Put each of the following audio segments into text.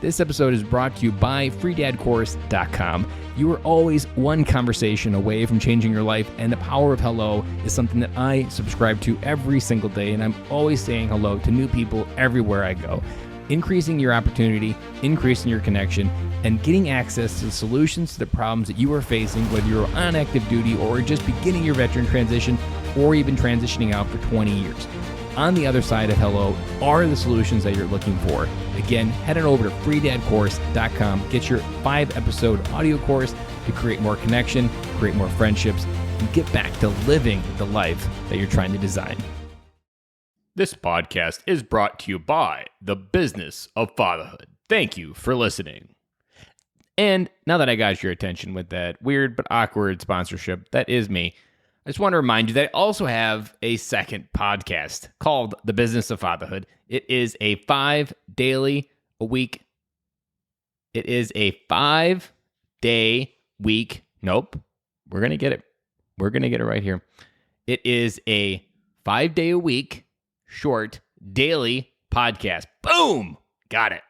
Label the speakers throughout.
Speaker 1: This episode is brought to you by freedadcourse.com. You are always one conversation away from changing your life, and the power of hello is something that I subscribe to every single day, and I'm always saying hello to new people everywhere I go. Increasing your opportunity, increasing your connection, and getting access to the solutions to the problems that you are facing, whether you're on active duty or just beginning your veteran transition or even transitioning out for 20 years. On the other side of hello are the solutions that you're looking for. Again, head on over to freedadcourse.com. Get your 5-episode audio course to create more connection, create more friendships, and get back to living the life that you're trying to design. This podcast is brought to you by the Business of Fatherhood. Thank you for listening. And now that I got your attention with that weird but awkward sponsorship, that is me. I just want to remind you that I also have a second podcast called The Business of Fatherhood. It is a 5-day-a-week. It is a 5-day week. Nope. We're going to get it. We're going to get it right here. It is a 5-day-a-week short daily podcast. Boom! Got it.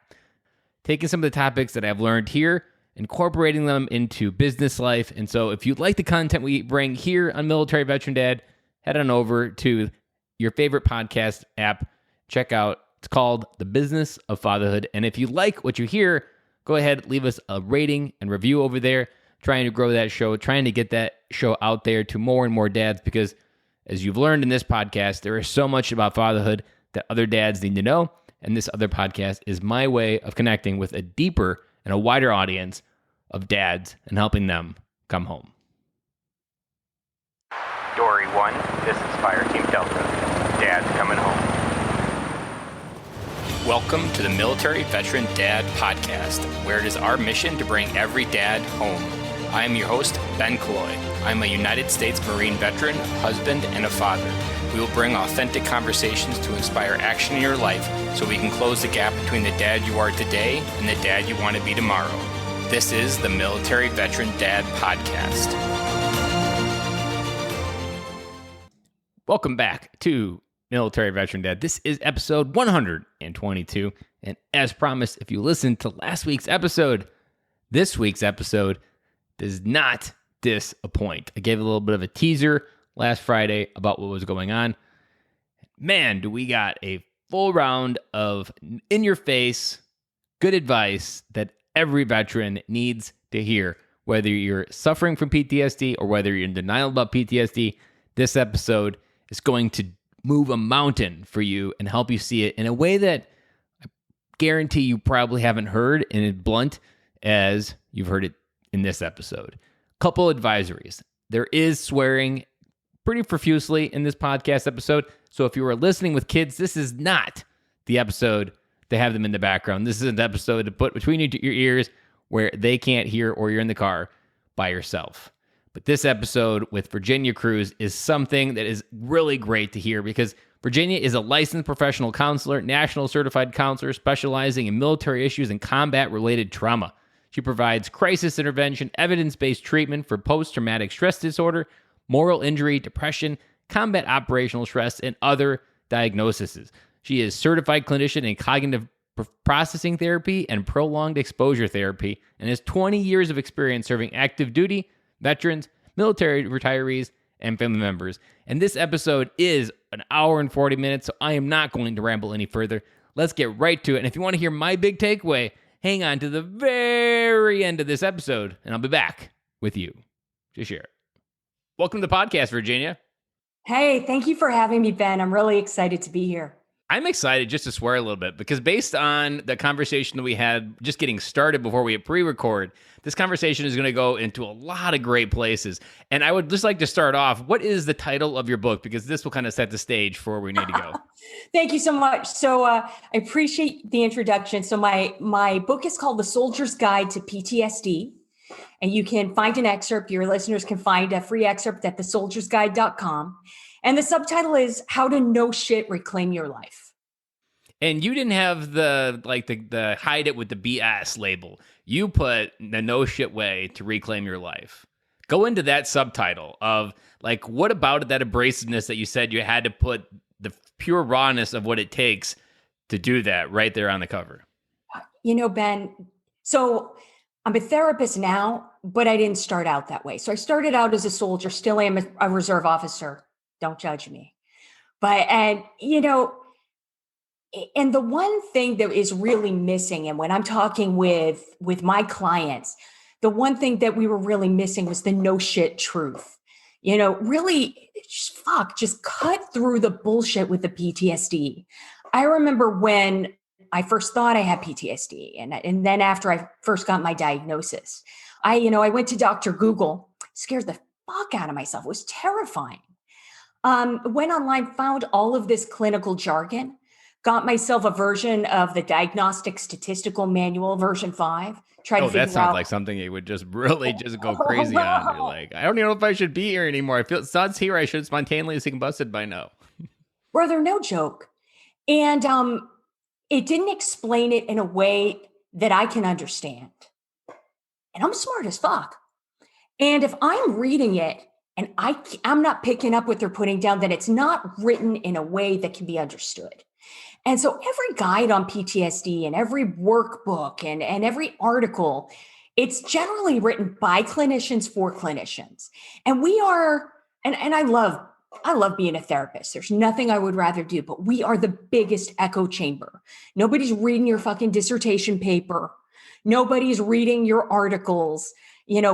Speaker 1: Taking some of the topics that I've learned here, incorporating them into business life. And so if you like the content we bring here on Military Veteran Dad, head on over to your favorite podcast app. Check out, it's called The Business of Fatherhood. And if you like what you hear, go ahead, leave us a rating and review over there. Trying to grow that show, trying to get that show out there to more and more dads, because as you've learned in this podcast, there is so much about fatherhood that other dads need to know. And this other podcast is my way of connecting with a deeper and a wider audience of dads and helping them come home.
Speaker 2: Dory 1, this is Fire Team Delta. Dad's coming home.
Speaker 3: Welcome to the Military Veteran Dad Podcast, where it is our mission to bring every dad home. I am your host, Ben Killoy. I'm a United States Marine veteran, husband, and a father. We will bring authentic conversations to inspire action in your life so we can close the gap between the dad you are today and the dad you want to be tomorrow. This is the Military Veteran Dad Podcast.
Speaker 1: Welcome back to Military Veteran Dad. This is episode 122. And as promised, if you listened to last week's episode, this week's episode does not disappoint. I gave a little bit of a teaser last Friday about what was going on. Man, do we got a full round of in-your-face, good advice that every veteran needs to hear. Whether you're suffering from PTSD or whether you're in denial about PTSD, this episode is going to move a mountain for you and help you see it in a way that I guarantee you probably haven't heard and as blunt as you've heard it in this episode. Couple advisories. There is swearing pretty profusely in this podcast episode, so if you are listening with kids, this is not the episode to have them in the background. This is an episode to put between your ears where they can't hear or you're in the car by yourself. But this episode with Virginia Cruse is something that is really great to hear because Virginia is a licensed professional counselor, national certified counselor specializing in military issues and combat-related trauma. She provides crisis intervention, evidence-based treatment for post-traumatic stress disorder, moral injury, depression, combat operational stress, and other diagnoses. She is certified clinician in cognitive processing therapy and prolonged exposure therapy and has 20 years of experience serving active duty, veterans, military retirees, and family members. And this episode is an hour and 40 minutes, so I am not going to ramble any further. Let's get right to it. And if you want to hear my big takeaway, hang on to the very end of this episode, and I'll be back with you to share it. Welcome to the podcast, Virginia.
Speaker 4: Hey, thank you for having me, Ben. I'm really excited to be here.
Speaker 1: I'm excited just to swear a little bit because based on the conversation that we had just getting started before we hit pre-record, this conversation is going to go into a lot of great places. And I would just like to start off, what is the title of your book? Because this will kind of set the stage for where we need to go.
Speaker 4: Thank you so much. So I appreciate the introduction. So my book is called The Soldier's Guide to PTSD. And you can find an excerpt. Your listeners can find a free excerpt at thesoldiersguide.com. And the subtitle is How to No Shit Reclaim Your Life.
Speaker 1: And you didn't have the hide it with the BS label. You put the no shit way to reclaim your life. Go into that subtitle of like, what about it, that abrasiveness that you said you had to put the pure rawness of what it takes to do that right there on the cover?
Speaker 4: Ben, so I'm a therapist now, but I didn't start out that way. So I started out as a soldier, still am a reserve officer. Don't judge me. But, and the one thing that is really missing, and when I'm talking with my clients, the one thing that we were really missing was the no shit truth. Really, just cut through the bullshit with the PTSD. I remember when I first thought I had PTSD, and then after I first got my diagnosis, I went to Dr. Google, scared the fuck out of myself. It was terrifying. Went online, found all of this clinical jargon, got myself a version of the Diagnostic Statistical Manual, version 5.
Speaker 1: That sounds like something you would just really just go crazy on. You're like, I don't even know if I should be here anymore. I feel it's here. I should spontaneously combusted by now.
Speaker 4: Brother, no joke. And it didn't explain it in a way that I can understand. And I'm smart as fuck. And if I'm reading it and I'm not picking up what they're putting down, then it's not written in a way that can be understood. And so every guide on PTSD and every workbook and every article, it's generally written by clinicians for clinicians. And we are, and I love being a therapist. There's nothing I would rather do, but we are the biggest echo chamber. Nobody's reading your fucking dissertation paper. Nobody's reading your articles.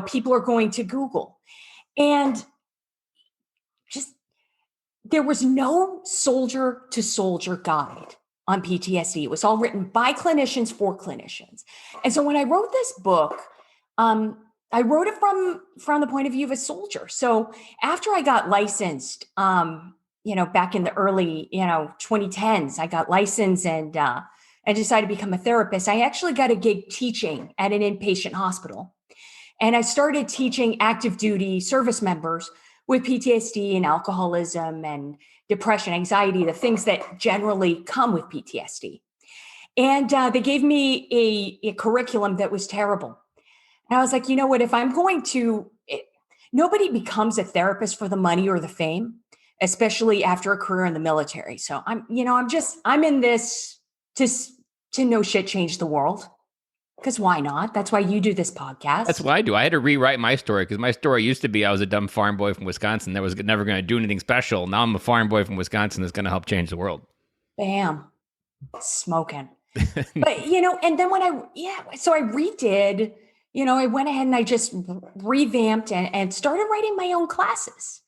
Speaker 4: People are going to Google. And there was no soldier to soldier guide on PTSD. It was all written by clinicians for clinicians. And so when I wrote this book, I wrote it from the point of view of a soldier. So after I got licensed, back in the early, 2010s, I got licensed and I decided to become a therapist. I actually got a gig teaching at an inpatient hospital. And I started teaching active duty service members with PTSD and alcoholism and depression, anxiety, the things that generally come with PTSD. And they gave me a curriculum that was terrible. And I was like, you know what, if I'm going to, nobody becomes a therapist for the money or the fame, especially after a career in the military. So I'm in this to no shit change the world. Because why not? That's why you do this podcast.
Speaker 1: That's what I do. I had to rewrite my story because my story used to be I was a dumb farm boy from Wisconsin that was never going to do anything special. Now I'm a farm boy from Wisconsin that's going to help change the world.
Speaker 4: Bam. Smoking. But, and then so I redid, I went ahead and I just revamped and started writing my own classes.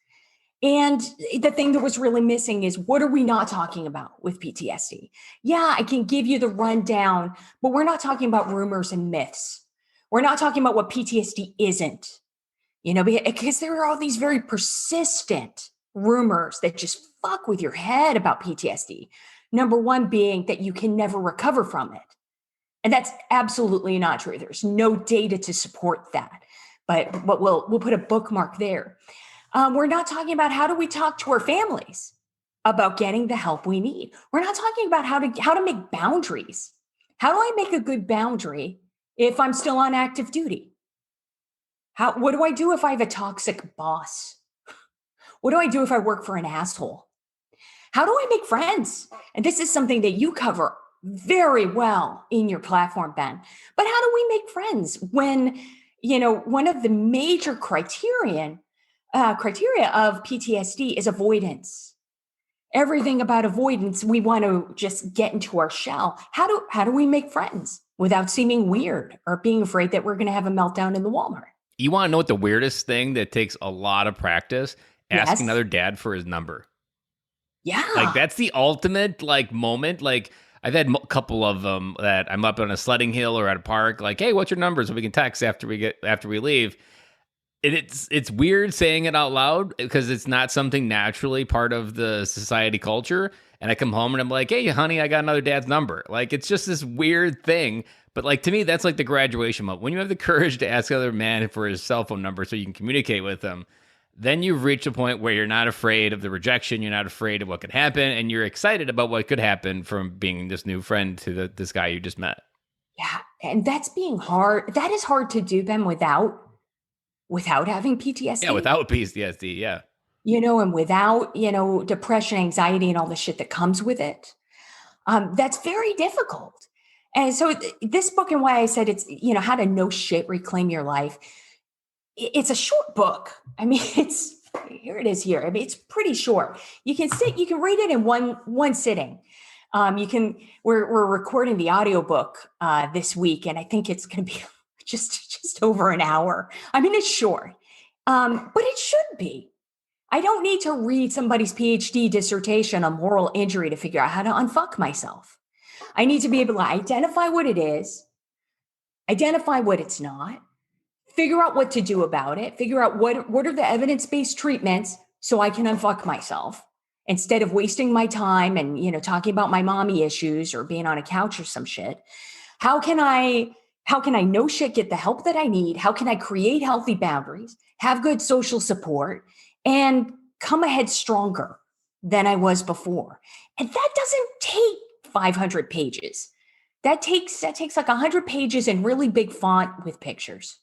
Speaker 4: And the thing that was really missing is, what are we not talking about with PTSD? Yeah, I can give you the rundown, but we're not talking about rumors and myths. We're not talking about what PTSD isn't, because there are all these very persistent rumors that just fuck with your head about PTSD. Number one being that you can never recover from it. And that's absolutely not true. There's no data to support that, but we'll put a bookmark there. We're not talking about how do we talk to our families about getting the help we need. We're not talking about how to make boundaries. How do I make a good boundary if I'm still on active duty? What do I do if I have a toxic boss? What do I do if I work for an asshole? How do I make friends? And this is something that you cover very well in your platform, Ben. But how do we make friends when, one of the major criteria of PTSD is avoidance. Everything about avoidance, we want to just get into our shell. How do we make friends without seeming weird or being afraid that we're going to have a meltdown in the Walmart?
Speaker 1: You want to know what the weirdest thing that takes a lot of practice? Ask
Speaker 4: Yes.
Speaker 1: another dad for his number.
Speaker 4: Yeah.
Speaker 1: Like that's the ultimate moment. Like I've had a couple of them that I'm up on a sledding hill or at a park. Like, hey, what's your number? So we can text after we leave. And it's weird saying it out loud because it's not something naturally part of the society culture. And I come home and I'm like, hey, honey, I got another dad's number. Like, it's just this weird thing. But like, to me, that's like the graduation moment. When you have the courage to ask another man for his cell phone number so you can communicate with him, then you've reached a point where you're not afraid of the rejection. You're not afraid of what could happen. And you're excited about what could happen from being this new friend to this guy you just met.
Speaker 4: Yeah. And that's being hard. That is hard to do, Ben, without having PTSD.
Speaker 1: Yeah, without PTSD, yeah.
Speaker 4: And without, depression, anxiety, and all the shit that comes with it. That's very difficult. And so this book, and why I said it's, how to no shit reclaim your life. It's a short book. I mean, here it is here. I mean, it's pretty short. You can read it in one sitting. We're recording the audiobook this week, and I think it's going to be just over an hour. I mean, it's short, but it should be. I don't need to read somebody's PhD dissertation on moral injury to figure out how to unfuck myself. I need to be able to identify what it is, identify what it's not, figure out what to do about it, figure out what are the evidence-based treatments so I can unfuck myself instead of wasting my time and, talking about my mommy issues or being on a couch or some shit. How can I no shit get the help that I need? How can I create healthy boundaries, have good social support, and come ahead stronger than I was before? And that doesn't take 500 pages. That takes like 100 pages in really big font with pictures.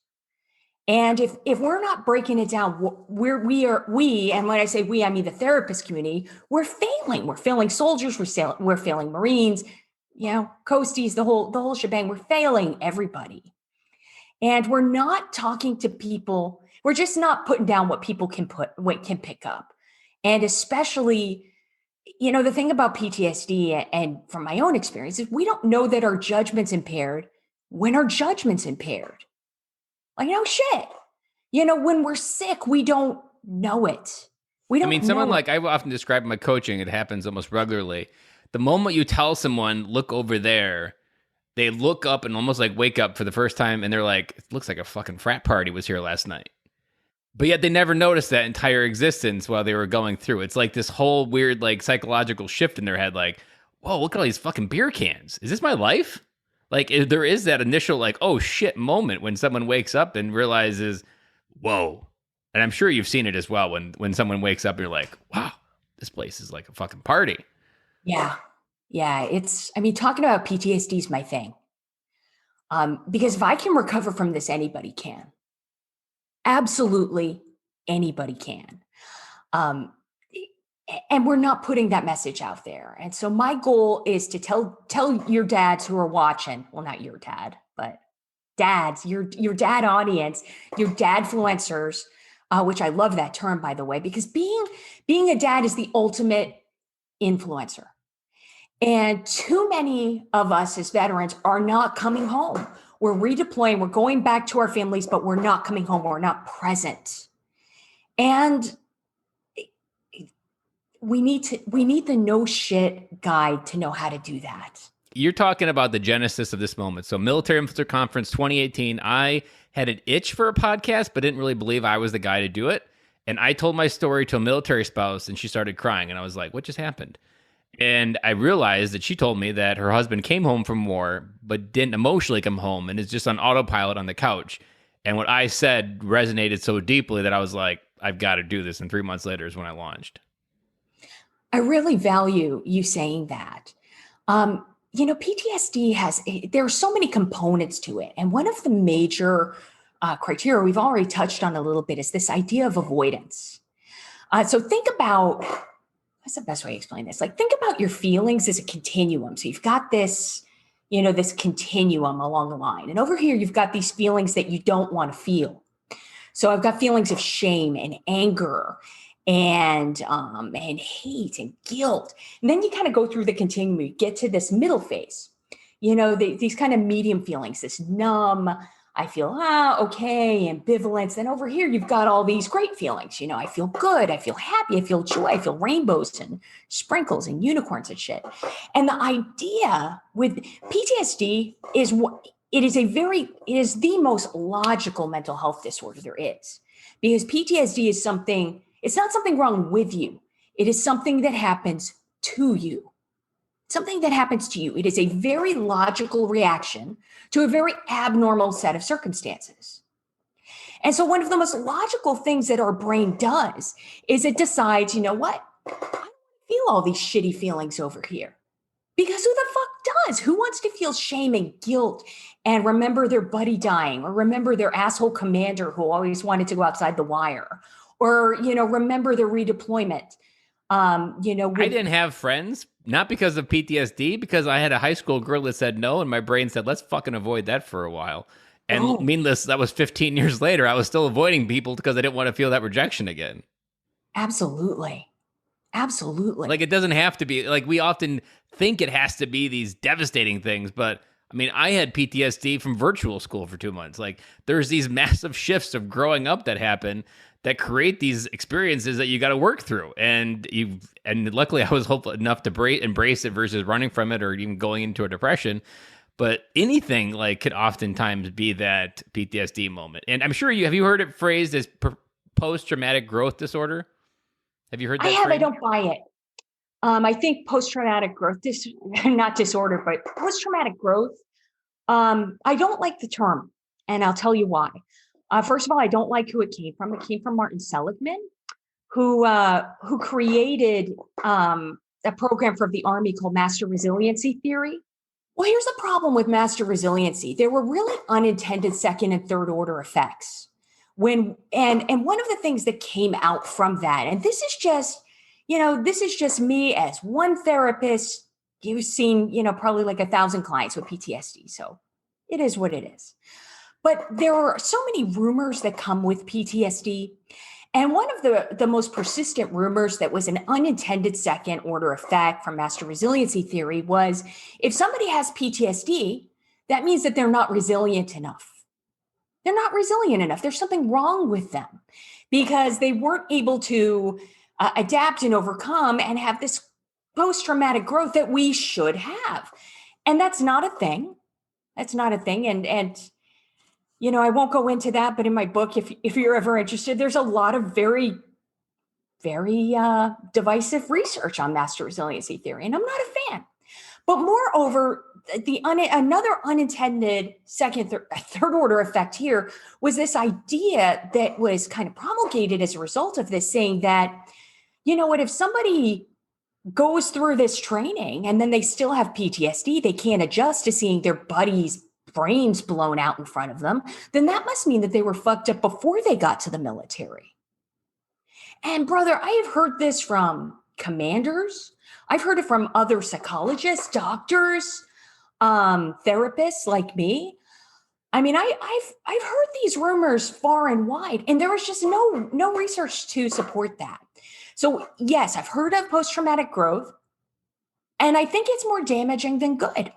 Speaker 4: And if we're not breaking it down, we, and when I say we, I mean the therapist community, we're failing. We're failing soldiers. We're failing Marines, coasties, the whole shebang. We're failing everybody. And we're not talking to people. We're just not putting down what people can pick up. And especially, the thing about PTSD and from my own experience is we don't know that our judgment's impaired when our judgment's impaired. Like, no shit. When we're sick, we don't know it.
Speaker 1: Someone like I often describe in my coaching, it happens almost regularly. The moment you tell someone, look over there, they look up and almost like wake up for the first time. And they're like, it looks like a fucking frat party was here last night. But yet they never noticed that entire existence while they were going through. It's like this whole weird, like psychological shift in their head. Like, whoa, look at all these fucking beer cans. Is this my life? Like, there is that initial, like, oh shit moment when someone wakes up and realizes, whoa. And I'm sure you've seen it as well when someone wakes up and you're like, wow, this place is like a fucking party.
Speaker 4: Yeah. Yeah. Talking about PTSD is my thing. Because if I can recover from this, anybody can. Absolutely anybody can. And we're not putting that message out there. And so my goal is to tell your dads who are watching, well, not your dad, but dads, your dad audience, your dadfluencers, which I love that term, by the way, because being a dad is the ultimate influencer. And too many of us as veterans are not coming home. We're redeploying, we're going back to our families, but we're not coming home, we're not present. And we need the no shit guide to know how to do that.
Speaker 1: You're talking about the genesis of this moment. So Military Influencer Conference 2018, I had an itch for a podcast, but didn't really believe I was the guy to do it. And I told my story to a military spouse and she started crying. And I was like, what just happened? And I realized that she told me that her husband came home from war, but didn't emotionally come home and is just on autopilot on the couch. And what I said resonated so deeply that I was like, I've got to do this. And 3 months later is when I launched.
Speaker 4: I really value you saying that. PTSD there are so many components to it. And one of the major criteria we've already touched on a little bit is this idea of avoidance. So think about, what's the best way to explain this? Like, think about your feelings as a continuum. So you've got this, this continuum along the line. And over here, you've got these feelings that you don't want to feel. So I've got feelings of shame and anger and hate and guilt. And then you kind of go through the continuum, you get to this middle phase, these kind of medium feelings, this numb, I feel, okay, ambivalence. Then over here, you've got all these great feelings. I feel good, I feel happy, I feel joy, I feel rainbows and sprinkles and unicorns and shit. And the idea with PTSD is it is the most logical mental health disorder there is, because PTSD is it's not something wrong with you. It is something that happens to you. Something that happens to you. It is a very logical reaction to a very abnormal set of circumstances. And so one of the most logical things that our brain does is it decides, I don't feel all these shitty feelings over here. Because who the fuck does? Who wants to feel shame and guilt and remember their buddy dying or remember their asshole commander who always wanted to go outside the wire or, remember their redeployment
Speaker 1: I didn't have friends, not because of PTSD, because I had a high school girl that said no, and my brain said, let's fucking avoid that for a while. And meaningless, that was 15 years later. I was still avoiding people because I didn't want to feel that rejection again.
Speaker 4: Absolutely. Absolutely.
Speaker 1: Like, it doesn't have to be, like, we often think it has to be these devastating things, but I mean, I had PTSD from virtual school for 2 months. Like, there's these massive shifts of growing up that happen that create these experiences that you got to work through. And luckily I was hopeful enough to embrace it versus running from it or even going into a depression. But anything like could oftentimes be that PTSD moment. And I'm sure have you heard it phrased as post-traumatic growth disorder? Have you heard that?
Speaker 4: I don't buy it. I think post-traumatic growth, not disorder, but post-traumatic growth. I don't like the term, and I'll tell you why. First of all, I don't like who it came from. It came from Martin Seligman, who created a program for the Army called Master Resiliency Theory. Well, here's the problem with master resiliency. There were really unintended second and third order effects. And one of the things that came out from that, and this is just me as one therapist. You've seen, probably like 1,000 clients with PTSD. So it is what it is. But there are so many rumors that come with PTSD. And one of the most persistent rumors that was an unintended second order effect from master resiliency theory was if somebody has PTSD, that means that they're not resilient enough. They're not resilient enough. There's something wrong with them because they weren't able to adapt and overcome and have this post-traumatic growth that we should have. And that's not a thing. That's not a thing. And I won't go into that, but in my book, if you're ever interested, there's a lot of very, very divisive research on master resiliency theory, and I'm not a fan. But moreover, another unintended third order effect here was this idea that was kind of promulgated as a result of this, saying that, if somebody goes through this training and then they still have PTSD, they can't adjust to seeing their buddies' brains blown out in front of them, then that must mean that they were fucked up before they got to the military. And brother, I have heard this from commanders. I've heard it from other psychologists, doctors, therapists like me. I mean, I've heard these rumors far and wide, and there was just no research to support that. So yes, I've heard of post-traumatic growth, and I think it's more damaging than good.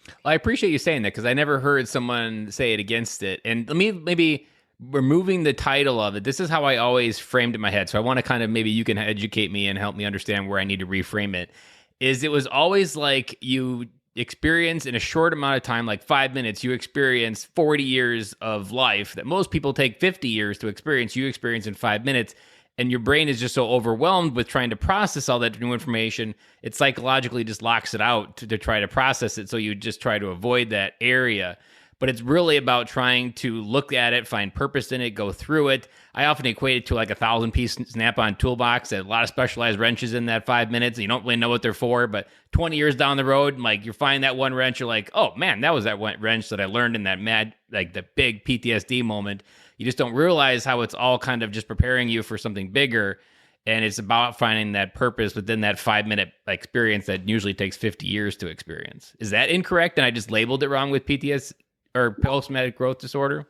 Speaker 1: Well, I appreciate you saying that because I never heard someone say it against it. And let me maybe removing the title of it. This is how I always framed it in my head. So I want to kind of, maybe you can educate me and help me understand where I need to reframe it. It was always like you experience in a short amount of time, like 5 minutes, you experience 40 years of life that most people take 50 years to experience. You experience in 5 minutes. And your brain is just so overwhelmed with trying to process all that new information, it psychologically just locks it out to try to process it. So you just try to avoid that area. But it's really about trying to look at it, find purpose in it, go through it. I often equate it to like a 1,000-piece Snap-on toolbox, a lot of specialized wrenches in that 5 minutes. You don't really know what they're for, but 20 years down the road, like you find that one wrench, you're like, oh man, that was that one wrench that I learned in that the big PTSD moment. You just don't realize how it's all kind of just preparing you for something bigger. And it's about finding that purpose within that 5-minute experience that usually takes 50 years to experience. Is that incorrect? And I just labeled it wrong with PTSD or post-traumatic growth disorder?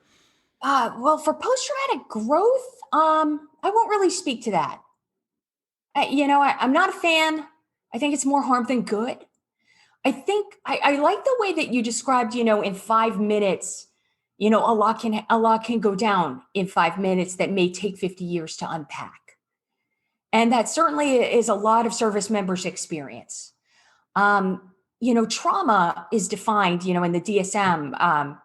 Speaker 4: Well, for post-traumatic growth, I won't really speak to that. I'm not a fan. I think it's more harm than good. I think I like the way that you described, in 5 minutes, a lot can go down in 5 minutes that may take 50 years to unpack. And that certainly is a lot of service members' experience. Trauma is defined, in the DSM,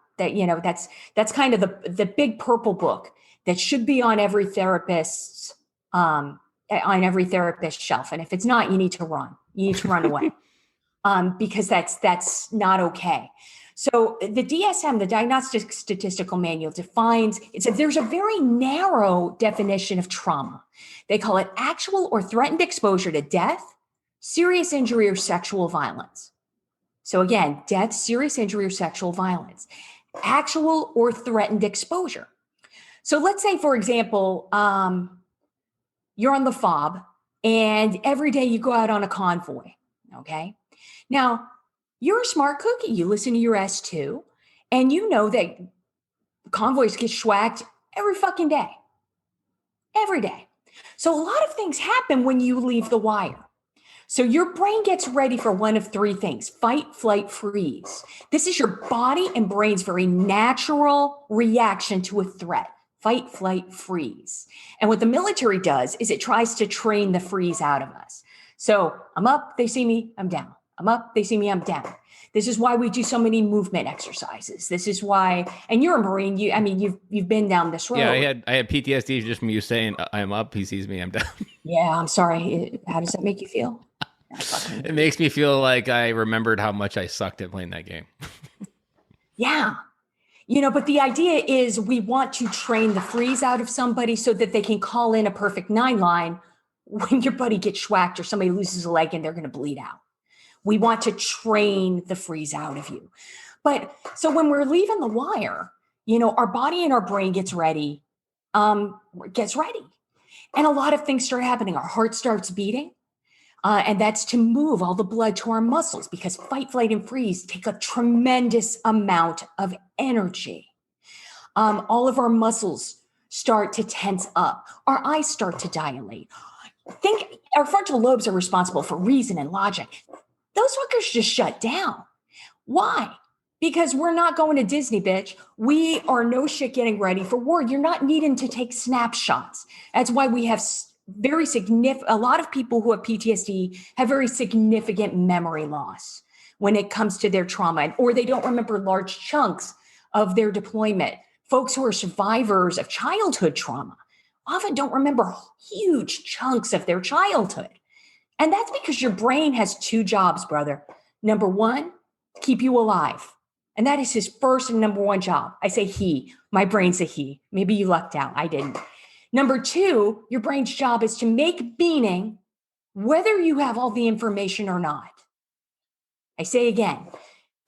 Speaker 4: that's kind of the big purple book that should be on every therapist's shelf. And if it's not, you need to run. You need to run away because that's not okay. So the DSM, the Diagnostic Statistical Manual, defines, there's a very narrow definition of trauma. They call it actual or threatened exposure to death, serious injury, or sexual violence. So again, death, serious injury, or sexual violence, actual or threatened exposure. So let's say, for example, you're on the fob And every day you go out on a convoy. Okay. Now, you're a smart cookie. You listen to your S2, and you know that convoys get schwacked every fucking day. Every day. So a lot of things happen when you leave the wire. So your brain gets ready for one of three things: fight, flight, freeze. This is your body and brain's very natural reaction to a threat: fight, flight, freeze. And what the military does is it tries to train the freeze out of us. So I'm up, they see me, I'm down. I'm up, they see me, I'm down. This is why we do so many movement exercises. This is why, and you're a Marine, you've been down this road.
Speaker 1: Yeah, I had PTSD just from you saying I'm up, he sees me, I'm down.
Speaker 4: Yeah, I'm sorry. How does that make you feel?
Speaker 1: It makes me feel like I remembered how much I sucked at playing that game.
Speaker 4: Yeah. But the idea is we want to train the freeze out of somebody so that they can call in a perfect 9-line when your buddy gets schwacked or somebody loses a leg and they're going to bleed out. We want to train the freeze out of you. But so when we're leaving the wire, our body and our brain gets ready. And a lot of things start happening. Our heart starts beating. And that's to move all the blood to our muscles, because fight, flight, and freeze take a tremendous amount of energy. All of our muscles start to tense up. Our eyes start to dilate. Our frontal lobes are responsible for reason and logic. Those fuckers just shut down. Why? Because we're not going to Disney, bitch. We are no shit getting ready for war. You're not needing to take snapshots. That's why we have a lot of people who have PTSD have very significant memory loss when it comes to their trauma, or they don't remember large chunks of their deployment. Folks who are survivors of childhood trauma often don't remember huge chunks of their childhood. And that's because your brain has two jobs, brother. Number one, keep you alive. And that is his first and number one job. I say he, my brain's a he. Maybe you lucked out. I didn't. Number two, your brain's job is to make meaning whether you have all the information or not. I say again,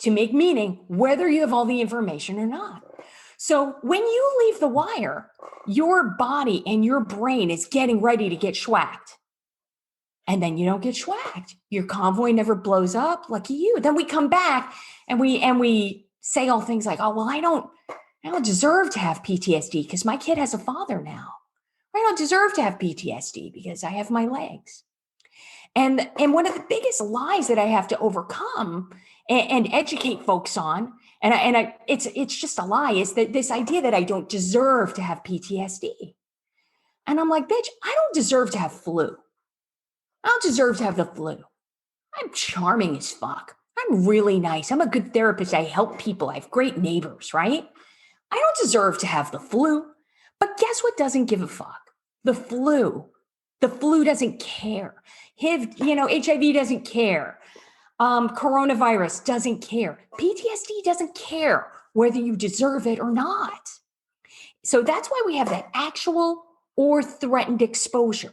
Speaker 4: to make meaning whether you have all the information or not. So when you leave the wire, your body and your brain is getting ready to get schwacked. And then you don't get schwacked. Your convoy never blows up. Lucky you. Then we come back and we say all things like, oh, well, I don't deserve to have PTSD because my kid has a father now. I don't deserve to have PTSD because I have my legs. And one of the biggest lies that I have to overcome and educate folks on, it's just a lie, is that this idea that I don't deserve to have PTSD. And I'm like, bitch, I don't deserve to have flu. I don't deserve to have the flu. I'm charming as fuck. I'm really nice. I'm a good therapist. I help people. I have great neighbors, right? I don't deserve to have the flu. But guess what doesn't give a fuck? The flu. The flu doesn't care. HIV doesn't care. Coronavirus doesn't care. PTSD doesn't care whether you deserve it or not. So that's why we have that actual or threatened exposure.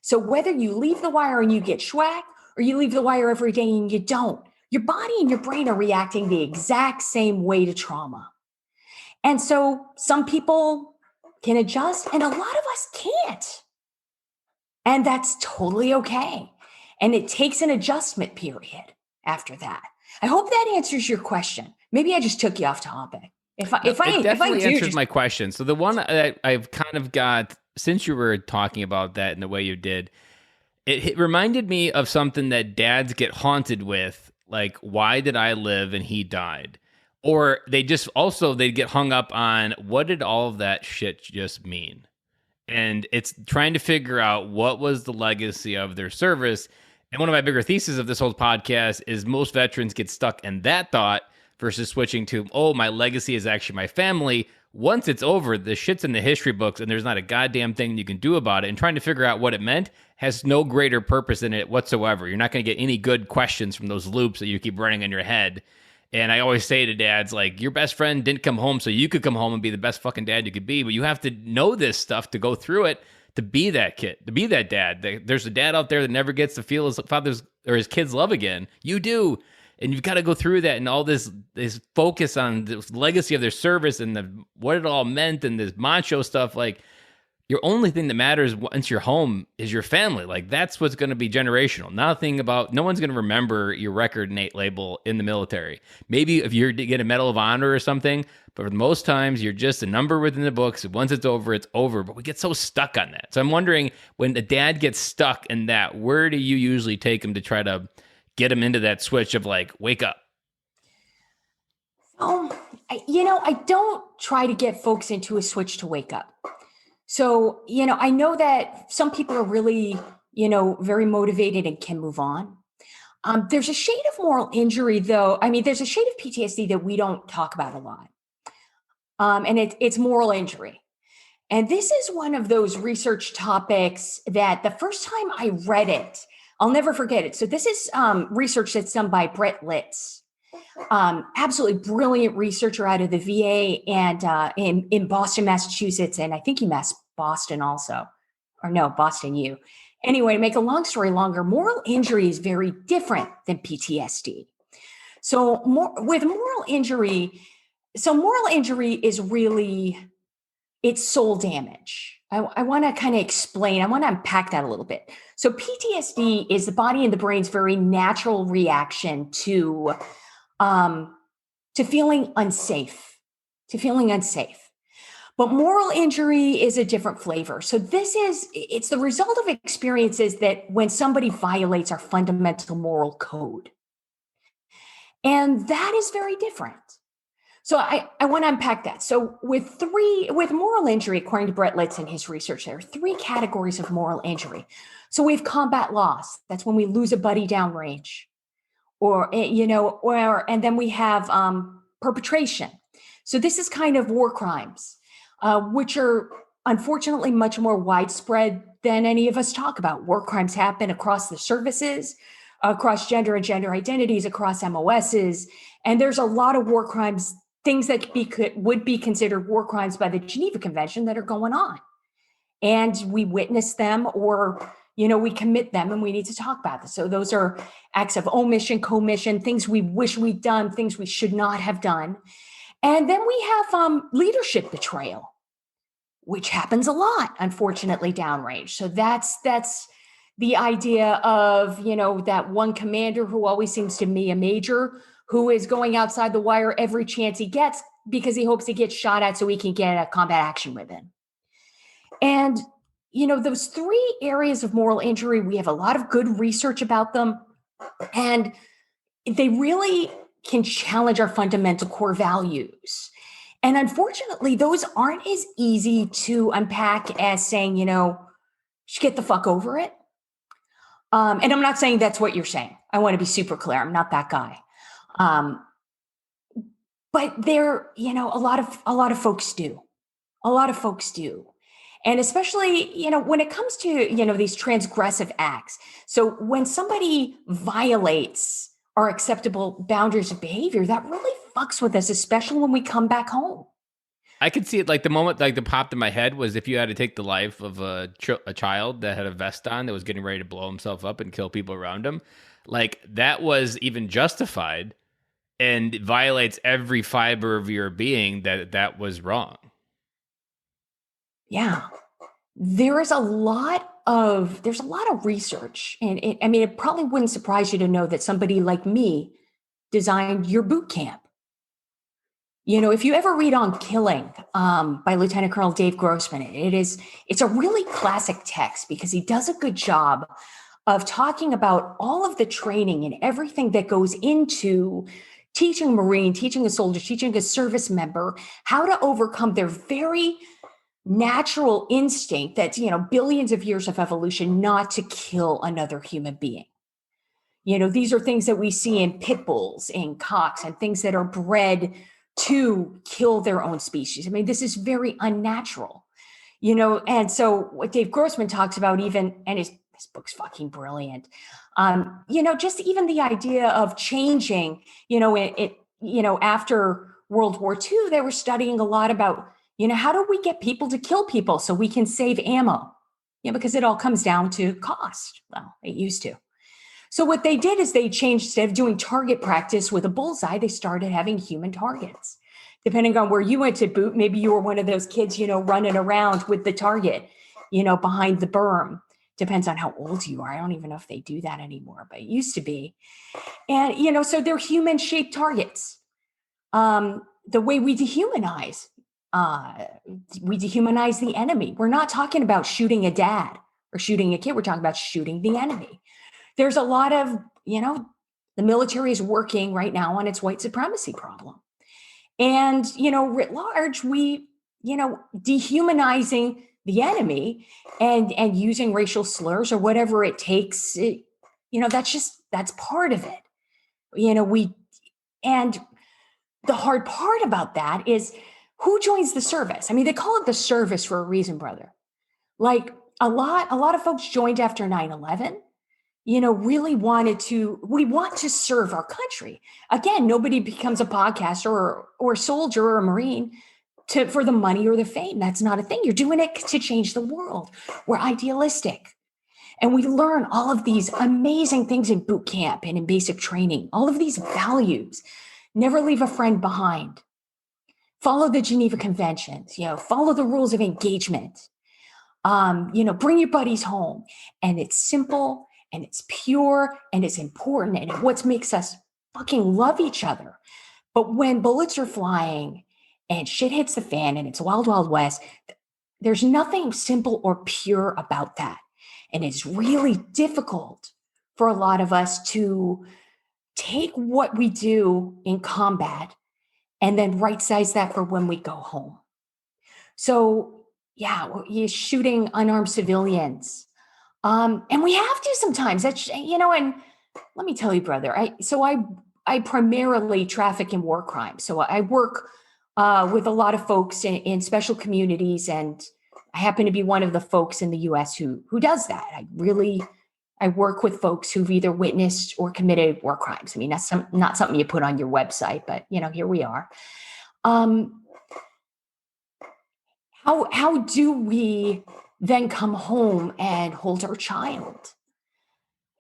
Speaker 4: So whether you leave the wire and you get schwacked, or you leave the wire every day and you don't, your body and your brain are reacting the exact same way to trauma. And so some people can adjust and a lot of us can't. And that's totally okay. And it takes an adjustment period after that. I hope that answers your question. Maybe I just took you off topic. It definitely
Speaker 1: answers my question. So the one that I've kind of got, since you were talking about that in the way you did, it reminded me of something that dads get haunted with, like, why did I live and he died? Or they get hung up on, what did all of that shit just mean? And it's trying to figure out what was the legacy of their service. And one of my bigger theses of this whole podcast is most veterans get stuck in that thought versus switching to, oh, my legacy is actually my family. Once it's over, the shit's in the history books and there's not a goddamn thing you can do about it. And trying to figure out what it meant has no greater purpose in it whatsoever. You're not going to get any good questions from those loops that you keep running in your head. And I always say to dads, like, your best friend didn't come home so you could come home and be the best fucking dad you could be. But you have to know this stuff to go through it, to be that kid, to be that dad. There's a dad out there that never gets to feel his father's or his kid's love again. You do. And you've got to go through that, and all this focus on the legacy of their service and what it all meant and this macho stuff. Like, your only thing that matters once you're home is your family. Like that's what's going to be generational. No one's going to remember your record Nate label in the military. Maybe if you get a Medal of Honor or something, but for most times you're just a number within the books. Once it's over, it's over. But we get so stuck on that. So I'm wondering, when a dad gets stuck in that, where do you usually take him to try to get him into that switch of like, wake up?
Speaker 4: I don't try to get folks into a switch to wake up. So, I know that some people are really, very motivated and can move on. There's a shade of moral injury, though. I mean, there's a shade of PTSD that we don't talk about a lot. And it's moral injury. And this is one of those research topics that the first time I read it, I'll never forget it. So this is research that's done by Brett Litz. Absolutely brilliant researcher out of the VA and in Boston, Massachusetts, and I think UMass Boston also, or no, Boston U. Anyway, to make a long story longer, moral injury is very different than PTSD. So with moral injury is really, it's soul damage. I want to kind of explain, I want to unpack that a little bit. So PTSD is the body and the brain's very natural reaction to feeling unsafe, But moral injury is a different flavor. So it's the result of experiences that when somebody violates our fundamental moral code. And that is very different. So I want to unpack that. So with moral injury, according to Brett Litz and his research, there are 3 categories of moral injury. So we have combat loss. That's when we lose a buddy downrange. And then we have perpetration. So this is kind of war crimes, which are unfortunately much more widespread than any of us talk about. War crimes happen across the services, across gender and gender identities, across MOSs. And there's a lot of war crimes, things that would be considered war crimes by the Geneva Convention that are going on. And we witness them or we commit them, and we need to talk about this. So those are acts of omission, commission, things we wish we'd done, things we should not have done. And then we have leadership betrayal, which happens a lot, unfortunately, downrange. So that's the idea of, that one commander who always seems to be a major who is going outside the wire every chance he gets because he hopes to get shot at so he can get a combat action with him. And those 3 areas of moral injury, we have a lot of good research about them, and they really can challenge our fundamental core values. And unfortunately, those aren't as easy to unpack as saying, just get the fuck over it. And I'm not saying that's what you're saying. I want to be super clear. I'm not that guy. But there, a lot of folks do. A lot of folks do. And especially, when it comes to, these transgressive acts. So when somebody violates our acceptable boundaries of behavior, that really fucks with us, especially when we come back home.
Speaker 1: I could see it like the moment that popped in my head was if you had to take the life of a child that had a vest on that was getting ready to blow himself up and kill people around him. Like that was even justified and it violates every fiber of your being that was wrong.
Speaker 4: Yeah, there's a lot of research, and it probably wouldn't surprise you to know that somebody like me designed your boot camp. If you ever read On Killing by Lieutenant Colonel Dave Grossman, it's a really classic text because he does a good job of talking about all of the training and everything that goes into teaching a Marine, teaching a soldier, teaching a service member how to overcome their very natural instinct that's, billions of years of evolution not to kill another human being. These are things that we see in pit bulls, in cocks, and things that are bred to kill their own species. This is very unnatural, and so what Dave Grossman talks about and his book's fucking brilliant. Just even the idea of changing, after World War II, they were studying a lot about, how do we get people to kill people so we can save ammo? Because it all comes down to cost. Well, it used to. So what they did is they changed, instead of doing target practice with a bullseye, they started having human targets. Depending on where you went to boot, maybe you were one of those kids, running around with the target, behind the berm. Depends on how old you are. I don't even know if they do that anymore, but it used to be. And, so they're human-shaped targets. The way we dehumanize the enemy. We're not talking about shooting a dad or shooting a kid. We're talking about shooting the enemy. There's a lot of, the military is working right now on its white supremacy problem. And, writ large, we, dehumanizing the enemy and using racial slurs or whatever it takes, that's part of it. And the hard part about that is who joins the service? I mean, they call it the service for a reason, brother. Like a lot of folks joined after 9/11, really we want to serve our country. Again, nobody becomes a podcaster or a soldier or a Marine for the money or the fame. That's not a thing. You're doing it to change the world. We're idealistic. And we learn all of these amazing things in boot camp and in basic training, all of these values. Never leave a friend behind. Follow the Geneva Conventions, follow the rules of engagement. Bring your buddies home. And it's simple and it's pure and it's important and what makes us fucking love each other. But when bullets are flying and shit hits the fan and it's wild, wild west, there's nothing simple or pure about that. And it's really difficult for a lot of us to take what we do in combat and then right size that for when we go home. So yeah, you're shooting unarmed civilians. And we have to sometimes, that's, and let me tell you, brother, I primarily traffic in war crimes. So I work with a lot of folks in special communities, and I happen to be one of the folks in the US who does that. I work with folks who've either witnessed or committed war crimes. I mean, that's not something you put on your website, but here we are. How do we then come home and hold our child?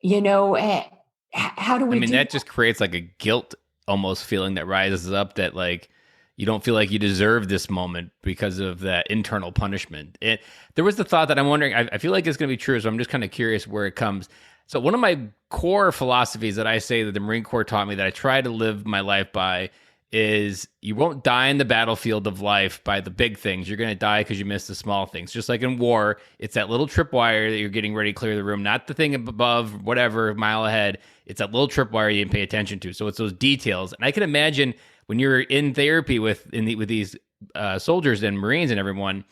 Speaker 4: How do we?
Speaker 1: I mean, that just creates like a guilt almost feeling that rises up that like you don't feel like you deserve this moment because of that internal punishment. There was the thought that I'm wondering, I feel like it's going to be true, so I'm just kind of curious where it comes. So one of my core philosophies that I say that the Marine Corps taught me that I try to live my life by is you won't die in the battlefield of life by the big things. You're going to die because you missed the small things. Just like in war, it's that little tripwire that you're getting ready to clear the room, not the thing above, whatever, mile ahead. It's that little tripwire you didn't pay attention to. So it's those details. And I can imagine when you're in therapy with these soldiers and Marines and everyone,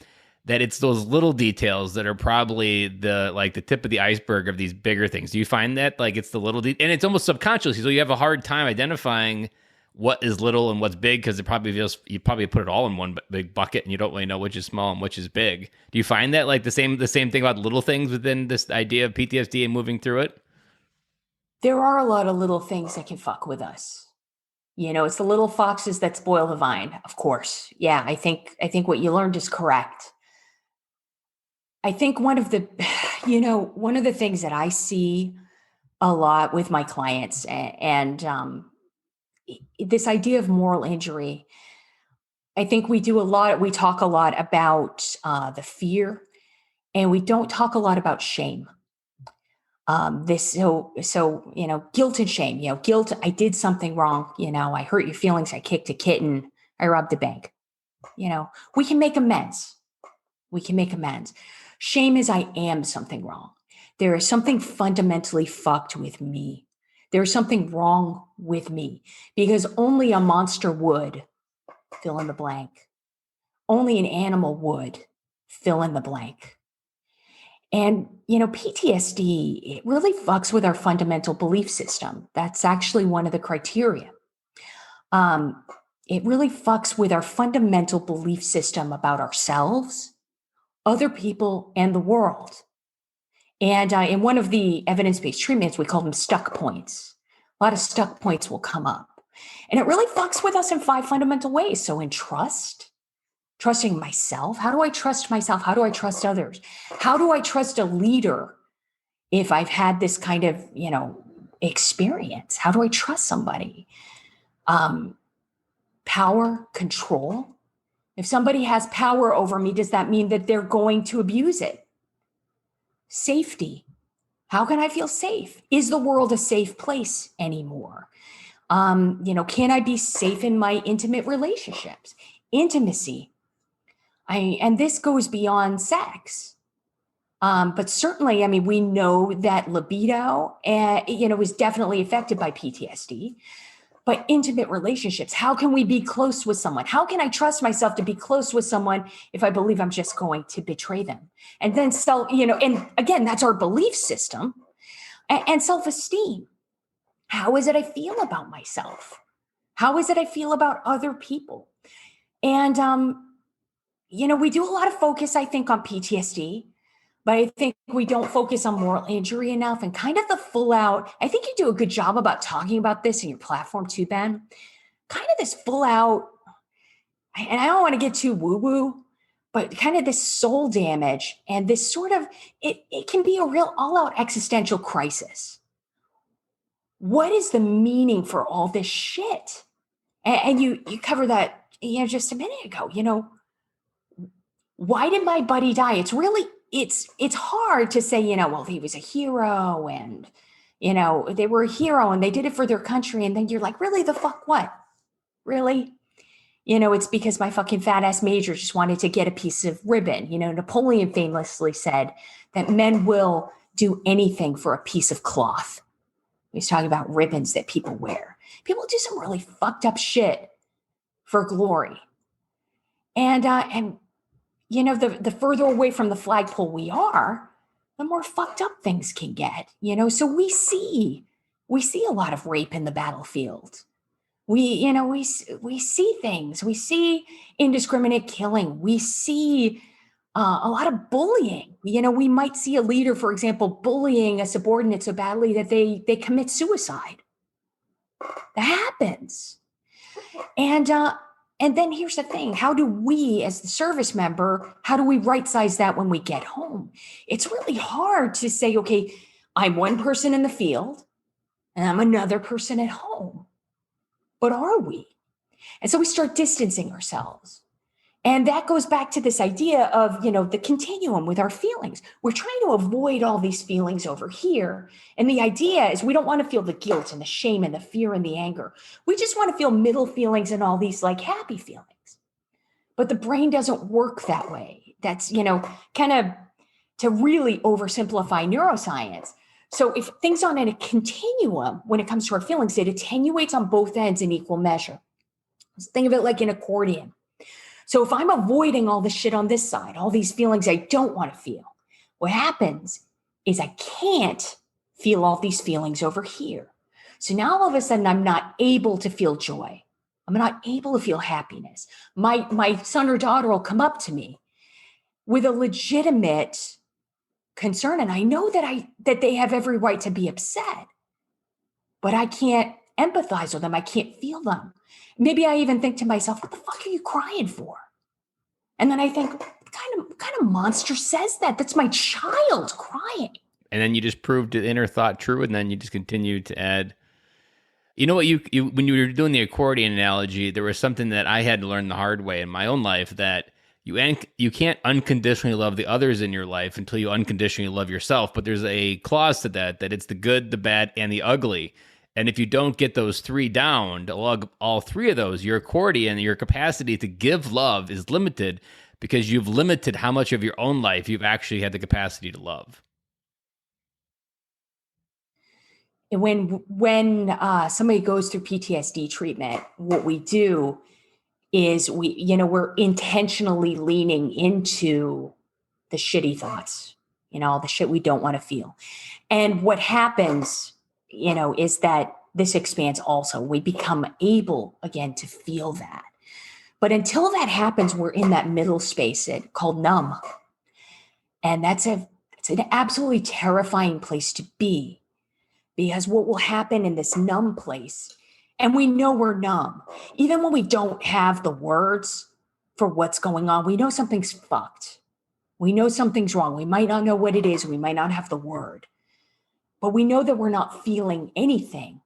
Speaker 1: that it's those little details that are probably the tip of the iceberg of these bigger things. Do you find that like it's the little and it's almost subconsciously, so you have a hard time identifying what is little and what's big because it probably feels you probably put it all in one big bucket and you don't really know which is small and which is big. Do you find that like the same thing about little things within this idea of PTSD and moving through it?
Speaker 4: There are a lot of little things that can fuck with us. It's the little foxes that spoil the vine, of course. Yeah, I think what you learned is correct. I think one of the things that I see a lot with my clients and this idea of moral injury, I think we talk a lot about the fear, and we don't talk a lot about shame. Guilt and shame, guilt, I did something wrong, I hurt your feelings, I kicked a kitten, I robbed a bank. We can make amends. Shame is I am something wrong. There is something fundamentally fucked with me. There's something wrong with me because only a monster would fill in the blank. Only an animal would fill in the blank. And, PTSD, it really fucks with our fundamental belief system. That's actually one of the criteria. It really fucks with our fundamental belief system about ourselves, other people, and the world. And in one of the evidence-based treatments, we call them stuck points. A lot of stuck points will come up. And it really fucks with us in 5 fundamental ways. So in trusting myself. How do I trust myself? How do I trust others? How do I trust a leader if I've had this kind of, experience? How do I trust somebody? Power, control. If somebody has power over me, does that mean that they're going to abuse it? Safety. How can I feel safe? Is the world a safe place anymore? Can I be safe in my intimate relationships? Intimacy. And this goes beyond sex. But certainly, I mean, we know that libido, is definitely affected by PTSD. But intimate relationships, how can we be close with someone? How can I trust myself to be close with someone if I believe I'm just going to betray them? And then and again, that's our belief system. And self-esteem. How is it I feel about myself? How is it I feel about other people? And, we do a lot of focus, I think, on PTSD, but I think we don't focus on moral injury enough and kind of the full out. I think you do a good job about talking about this in your platform too, Ben. Kind of this full out, and I don't want to get too woo-woo, but kind of this soul damage and this sort of, it can be a real all-out existential crisis. What is the meaning for all this shit? And you cover that, just a minute ago. Why did my buddy die? It's really, it's hard to say, well, he was a hero and, they were a hero and they did it for their country. And then you're like, really, the fuck what? Really? It's because my fucking fat ass major just wanted to get a piece of ribbon. Napoleon famously said that men will do anything for a piece of cloth. He's talking about ribbons that people wear. People do some really fucked up shit for glory. And the further away from the flagpole we are, the more fucked up things can get, so we see a lot of rape in the battlefield. We see things, we see indiscriminate killing. We see a lot of bullying. We might see a leader, for example, bullying a subordinate so badly that they commit suicide. That happens. And then here's the thing. How do we, as the service member, how do we right size that when we get home? It's really hard to say, okay, I'm one person in the field and I'm another person at home. But are we? And so we start distancing ourselves. And that goes back to this idea of, the continuum with our feelings. We're trying to avoid all these feelings over here. And the idea is we don't want to feel the guilt and the shame and the fear and the anger. We just want to feel middle feelings and all these like happy feelings. But the brain doesn't work that way. That's, kind of to really oversimplify neuroscience. So if things aren't in a continuum when it comes to our feelings, it attenuates on both ends in equal measure. Just think of it like an accordion. So if I'm avoiding all the shit on this side, all these feelings I don't want to feel, what happens is I can't feel all these feelings over here. So now all of a sudden I'm not able to feel joy. I'm not able to feel happiness. My son or daughter will come up to me with a legitimate concern. And I know that they have every right to be upset, but I can't empathize with them. I can't feel them. Maybe I even think to myself, what the fuck are you crying for? And then I think, what kind of monster says that? That's my child crying.
Speaker 3: And then you just proved the inner thought true, and then you just continue to add. You know what, you when you were doing the accordion analogy, there was something that I had to learn the hard way in my own life, that you can't unconditionally love the others in your life until you unconditionally love yourself. But there's a clause to that it's the good, the bad, and the ugly. And if you don't get those three down, to lug all three of those, your accordion, your capacity to give love is limited because you've limited how much of your own life you've actually had the capacity to love.
Speaker 4: When somebody goes through PTSD treatment, what we do is we're intentionally leaning into the shitty thoughts, all the shit we don't want to feel. And what happens is that this expands also. We become able, again, to feel that. But until that happens, we're in that middle space called numb. And it's an absolutely terrifying place to be, because what will happen in this numb place, and we know we're numb, even when we don't have the words for what's going on, we know something's fucked. We know something's wrong. We might not know what it is. We might not have the word. But we know that we're not feeling anything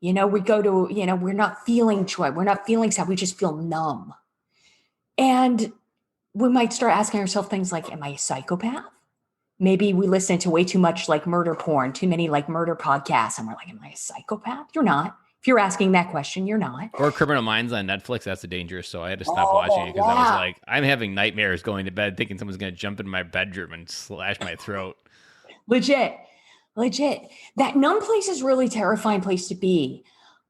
Speaker 4: We go to, we're not feeling joy. We're not feeling sad. We just feel numb. And we might start asking ourselves things like, am I a psychopath? Maybe we listen to way too much like murder porn, too many like murder podcasts. And we're like, am I a psychopath? You're not. If you're asking that question, you're not.
Speaker 1: Or Criminal Minds on Netflix. That's dangerous. So I had to stop watching it because I was like, I'm having nightmares going to bed thinking someone's going to jump into my bedroom and slash my throat.
Speaker 4: Legit. That numb place is really terrifying place to be.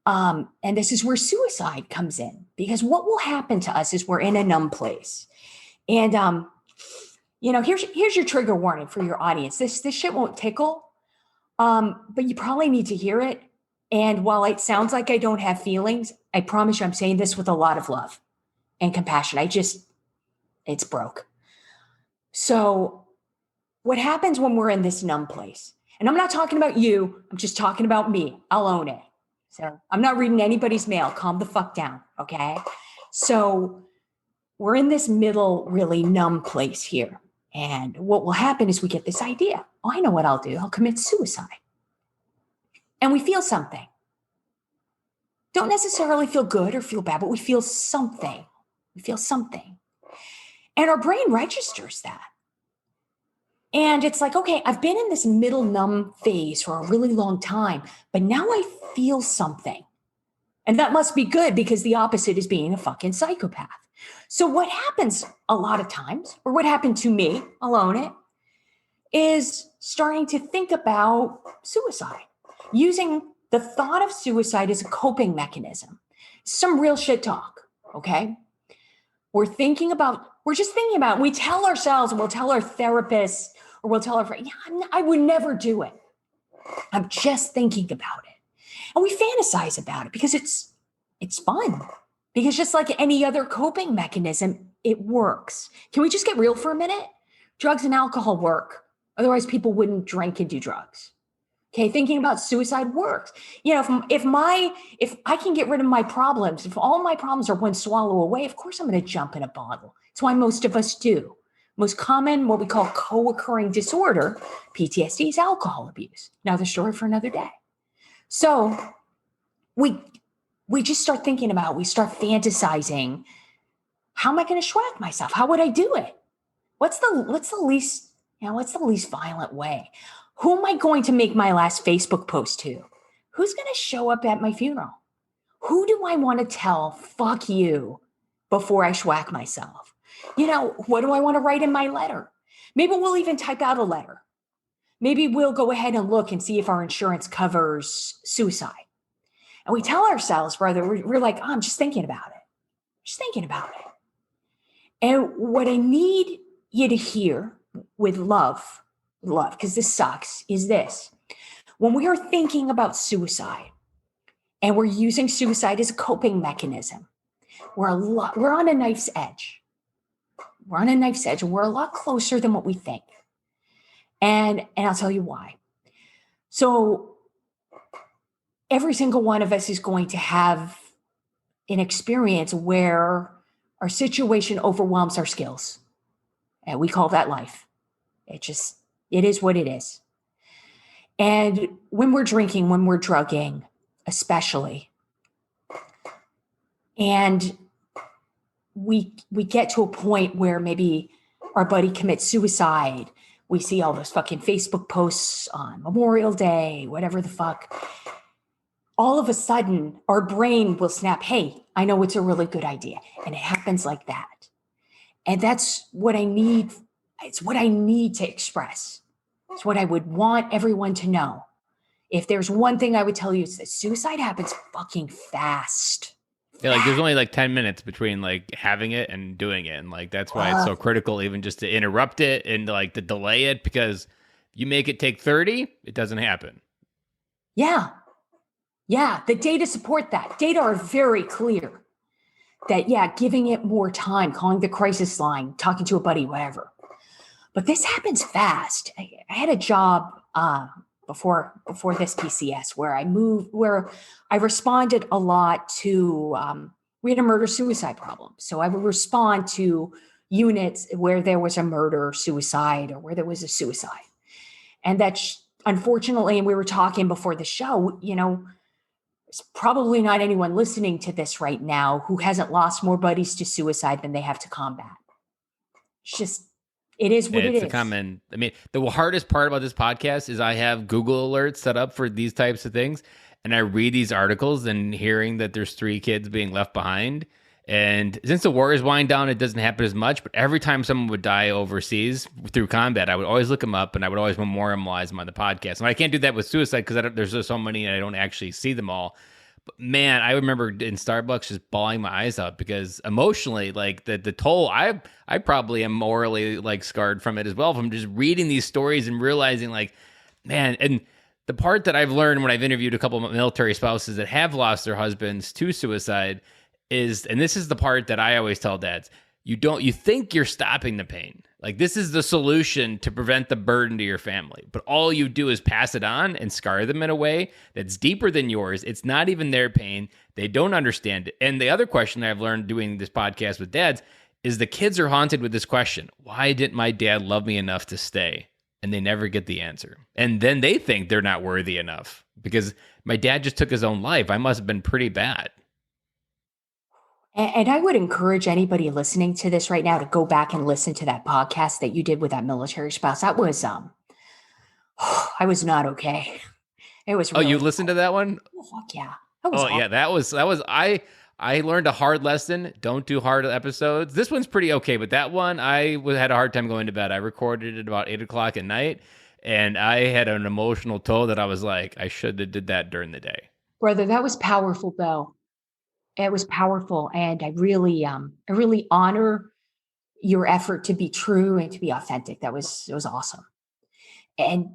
Speaker 4: And this is where suicide comes in, because what will happen to us is we're in a numb place. And, here's your trigger warning for your audience. This shit won't tickle, but you probably need to hear it. And while it sounds like I don't have feelings, I promise you I'm saying this with a lot of love and compassion. It's broke. So what happens when we're in this numb place? And I'm not talking about you. I'm just talking about me. I'll own it. So I'm not reading anybody's mail. Calm the fuck down. Okay. So we're in this middle, really numb place here. And what will happen is we get this idea. Oh, I know what I'll do. I'll commit suicide. And we feel something. Don't necessarily feel good or feel bad, but we feel something. And our brain registers that. And it's like, okay, I've been in this middle numb phase for a really long time, but now I feel something. And that must be good, because the opposite is being a fucking psychopath. So what happens a lot of times, or what happened to me, I'll own it, is starting to think about suicide, using the thought of suicide as a coping mechanism. Some real shit talk, okay? We're just thinking about, we tell ourselves, and we'll tell our therapists, or we'll tell our friends, I would never do it. I'm just thinking about it. And we fantasize about it because it's fun. Because just like any other coping mechanism, it works. Can we just get real for a minute? Drugs and alcohol work. Otherwise, people wouldn't drink and do drugs. Okay, thinking about suicide works. If I can get rid of my problems, if all my problems are one swallow away, of course I'm going to jump in a bottle. It's why most of us do. Most common, what we call co-occurring disorder, PTSD, is alcohol abuse. Another story for another day. So we just start thinking about, we start fantasizing, how am I going to schwack myself? How would I do it? What's the least violent way? Who am I going to make my last Facebook post to? Who's going to show up at my funeral? Who do I want to tell, fuck you, before I schwack myself? What do I want to write in my letter? Maybe we'll even type out a letter. Maybe we'll go ahead and look and see if our insurance covers suicide. And we tell ourselves, brother, we're like, oh, I'm just thinking about it. And what I need you to hear with love, because this sucks, is this. When we are thinking about suicide and we're using suicide as a coping mechanism, we're on a knife's edge. We're on a knife's edge, and we're a lot closer than what we think. And I'll tell you why. So every single one of us is going to have an experience where our situation overwhelms our skills. And we call that life. It is what it is. And when we're drinking, when we're drugging, especially, and we get to a point where maybe our buddy commits suicide. We see all those fucking Facebook posts on Memorial Day, whatever the fuck. All of a sudden, our brain will snap, hey, I know it's a really good idea. And it happens like that. And that's what I need. It's what I need to express. It's what I would want everyone to know. If there's one thing I would tell you, it's that suicide happens fucking fast.
Speaker 1: Yeah, there's only 10 minutes between having it and doing it. And that's why it's so critical, even just to interrupt it and to delay it, because you make it take 30, it doesn't happen.
Speaker 4: Yeah. The data support that. Data are very clear that, giving it more time, calling the crisis line, talking to a buddy, whatever. But this happens fast. I had a job before this PCS where I responded a lot to, we had a murder-suicide problem. So I would respond to units where there was a murder, suicide, or where there was a suicide. And that's unfortunately, and we were talking before the show, there's probably not anyone listening to this right now who hasn't lost more buddies to suicide than they have to combat. It's just, it is what it is.
Speaker 1: It's a common. I mean, the hardest part about this podcast is I have Google alerts set up for these types of things, and I read these articles and hearing that there's 3 kids being left behind. And since the war is winding down, it doesn't happen as much. But every time someone would die overseas through combat, I would always look them up and I would always memorialize them on the podcast. And I can't do that with suicide because there's just so many and I don't actually see them all. But man, I remember in Starbucks just bawling my eyes out because emotionally, like the toll, I probably am morally like scarred from it as well, from just reading these stories and realizing like, man, and the part that I've learned when I've interviewed a couple of military spouses that have lost their husbands to suicide is, and this is the part that I always tell dads, you think you're stopping the pain. Like this is the solution to prevent the burden to your family. But all you do is pass it on and scar them in a way that's deeper than yours. It's not even their pain. They don't understand it. And the other question that I've learned doing this podcast with dads is the kids are haunted with this question. Why didn't my dad love me enough to stay? And they never get the answer. And then they think they're not worthy enough because my dad just took his own life. I must have been pretty bad.
Speaker 4: And I would encourage anybody listening to this right now to go back and listen to that podcast that you did with that military spouse. That was, I was not okay. It was. Really
Speaker 1: you listened to that one?
Speaker 4: Oh, fuck yeah. That was
Speaker 1: yeah. That was. I learned a hard lesson. Don't do hard episodes. This one's pretty okay, but that one I had a hard time going to bed. I recorded it about 8:00 at night, and I had an emotional toll that I was like, I should have did that during the day.
Speaker 4: Brother, that was powerful, though. It was powerful, and I really honor your effort to be true and to be authentic. It was awesome. And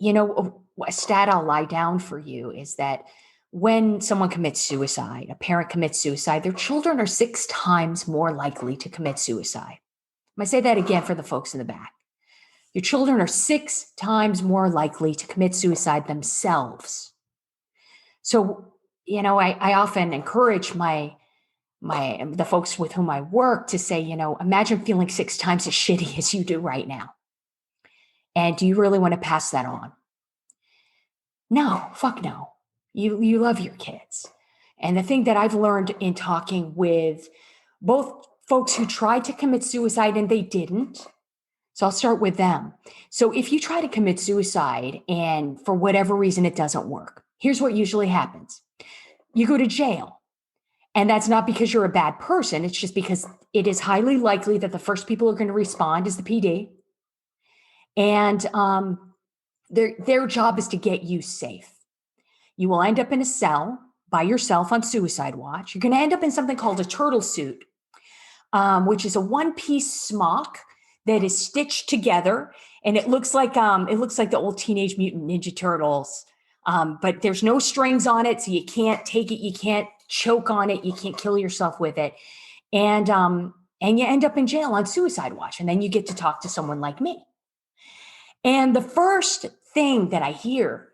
Speaker 4: a stat I'll lie down for you is that when someone commits suicide, a parent commits suicide, their children are 6 times more likely to commit suicide. I'm going to say that again for the folks in the back. Your children are 6 times more likely to commit suicide themselves. So, I often encourage the folks with whom I work to say, imagine feeling 6 times as shitty as you do right now. And do you really want to pass that on? No, fuck no. You love your kids. And the thing that I've learned in talking with both folks who tried to commit suicide and they didn't. So I'll start with them. So if you try to commit suicide and for whatever reason it doesn't work, here's what usually happens. You go to jail. And that's not because you're a bad person. It's just because it is highly likely that the first people who are going to respond is the PD. And their job is to get you safe. You will end up in a cell by yourself on suicide watch. You're going to end up in something called a turtle suit, which is a one-piece smock that is stitched together. And it looks like the old Teenage Mutant Ninja Turtles. But there's no strings on it, so you can't take it, you can't choke on it, you can't kill yourself with it. And you end up in jail on suicide watch. And then you get to talk to someone like me. And the first thing that I hear,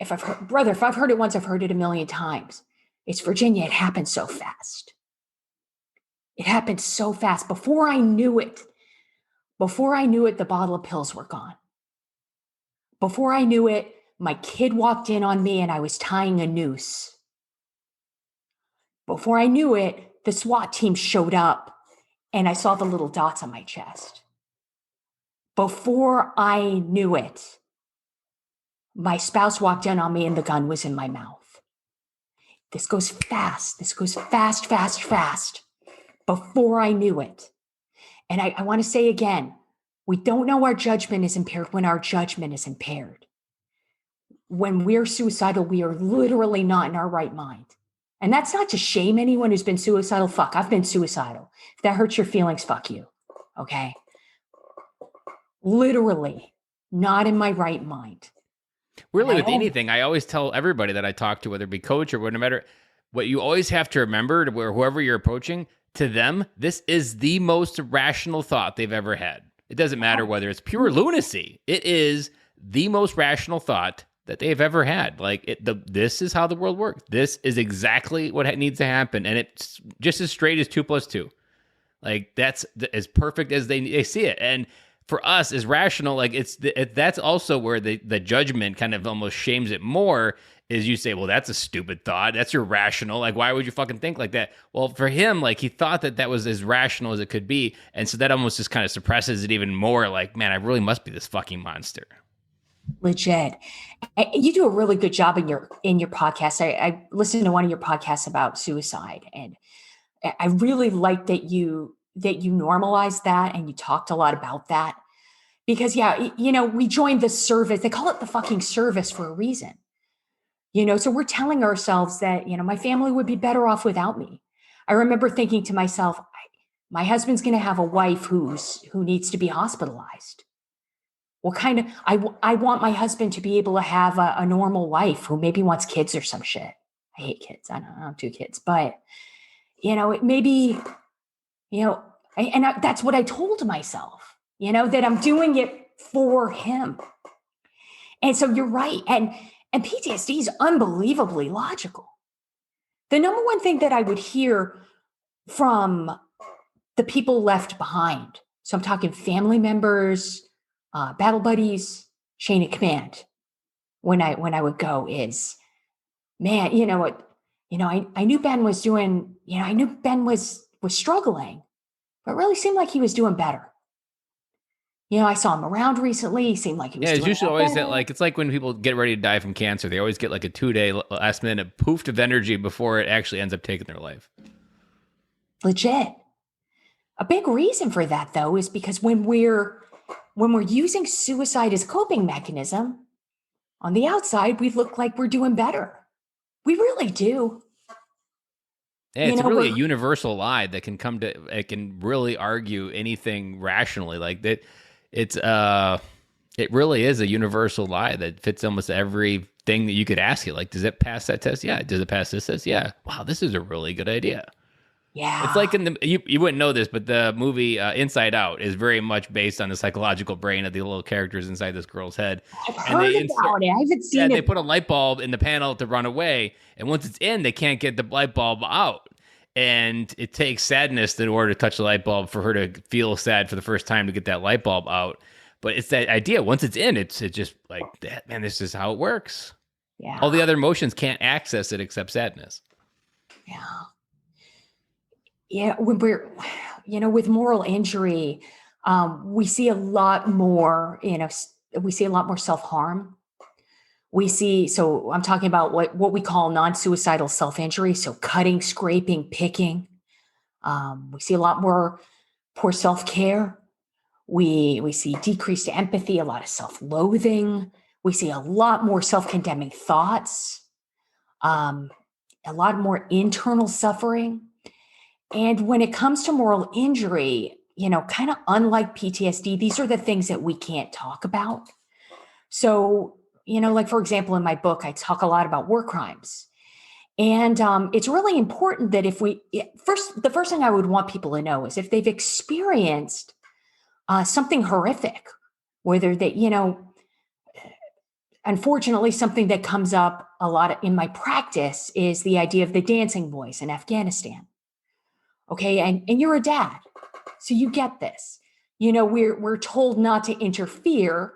Speaker 4: if I've heard it once, I've heard it a million times. It's Virginia, it happened so fast. It happened so fast. Before I knew it, the bottle of pills were gone. Before I knew it, my kid walked in on me and I was tying a noose. Before I knew it, the SWAT team showed up and I saw the little dots on my chest. Before I knew it, my spouse walked in on me and the gun was in my mouth. This goes fast. This goes fast, fast, fast. Before I knew it. And I want to say again, we don't know our judgment is impaired when our judgment is impaired. When we're suicidal, we are literally not in our right mind. And that's not to shame anyone who's been suicidal. Fuck, I've been suicidal. If that hurts your feelings, fuck you. Okay? Literally not in my right mind.
Speaker 1: Really, with anything, I always tell everybody that I talk to, whether it be coach or no matter what, you always have to remember, to where whoever you're approaching, to them, this is the most rational thought they've ever had. It doesn't matter whether it's pure lunacy. It is the most rational thought that they've ever had. Like, this is how the world works. This is exactly what needs to happen. And it's just as straight as 2 + 2. Like, that's as perfect as they see it. And for us is rational. Like that's also where the judgment kind of almost shames it more. Is you say, well, that's a stupid thought. That's irrational. Like, why would you fucking think like that? Well, for him, like, he thought that was as rational as it could be. And so that almost just kind of suppresses it even more. Like, man, I really must be this fucking monster.
Speaker 4: Legit. You do a really good job in your podcast. I listened to one of your podcasts about suicide, and I really like that you normalized that and you talked a lot about that. Because, yeah, we joined the service. They call it the fucking service for a reason. So we're telling ourselves that, my family would be better off without me. I remember thinking to myself, my husband's going to have a wife who needs to be hospitalized. What kind of, I want my husband to be able to have a normal wife who maybe wants kids or some shit. I hate kids. I don't do kids, but it maybe, that's what I told myself, that I'm doing it for him. And so you're right. And PTSD is unbelievably logical. The number one thing that I would hear from the people left behind, so I'm talking family members, battle buddies, chain of command, when I would go is, man, you know what, I knew Ben was doing, I knew Ben was struggling, but it really seemed like he was doing better. I saw him around recently. He seemed like he was doing
Speaker 1: it's usually always
Speaker 4: better.
Speaker 1: that, like, it's like when people get ready to die from cancer, they always get like a 2-day last minute poof of energy before it actually ends up taking their life.
Speaker 4: Legit. A big reason for that, though, is because when we're using suicide as a coping mechanism, on the outside, we look like we're doing better. We really do.
Speaker 1: Yeah, it's really a universal lie that it can really argue anything rationally. Like that, it really is a universal lie that fits almost everything that you could ask it. Like, does it pass that test? Yeah. Does it pass this test? Yeah. Wow, this is a really good idea.
Speaker 4: Yeah.
Speaker 1: It's like you wouldn't know this, but the movie Inside Out is very much based on the psychological brain of the little characters inside this girl's head.
Speaker 4: I've heard about it. I haven't seen it.
Speaker 1: They put a light bulb in the panel to run away, and once it's in, they can't get the light bulb out. And it takes sadness in order to touch the light bulb for her to feel sad for the first time to get that light bulb out. But it's that idea. Once it's in, it's just like that. Man, this is how it works.
Speaker 4: Yeah.
Speaker 1: All the other emotions can't access it except sadness.
Speaker 4: Yeah. Yeah. When we're, with moral injury, we see a lot more, self-harm. So I'm talking about what we call non-suicidal self-injury. So cutting, scraping, picking. We see a lot more poor self-care. We see decreased empathy, a lot of self-loathing. We see a lot more self-condemning thoughts, a lot more internal suffering. And when it comes to moral injury, kind of unlike PTSD, these are the things that we can't talk about. So, like, for example, in my book, I talk a lot about war crimes. And it's really important that the first thing I would want people to know is if they've experienced something horrific, whether they, unfortunately, something that comes up a lot in my practice is the idea of the dancing boys in Afghanistan. Okay. And you're a dad, so you get this, we're told not to interfere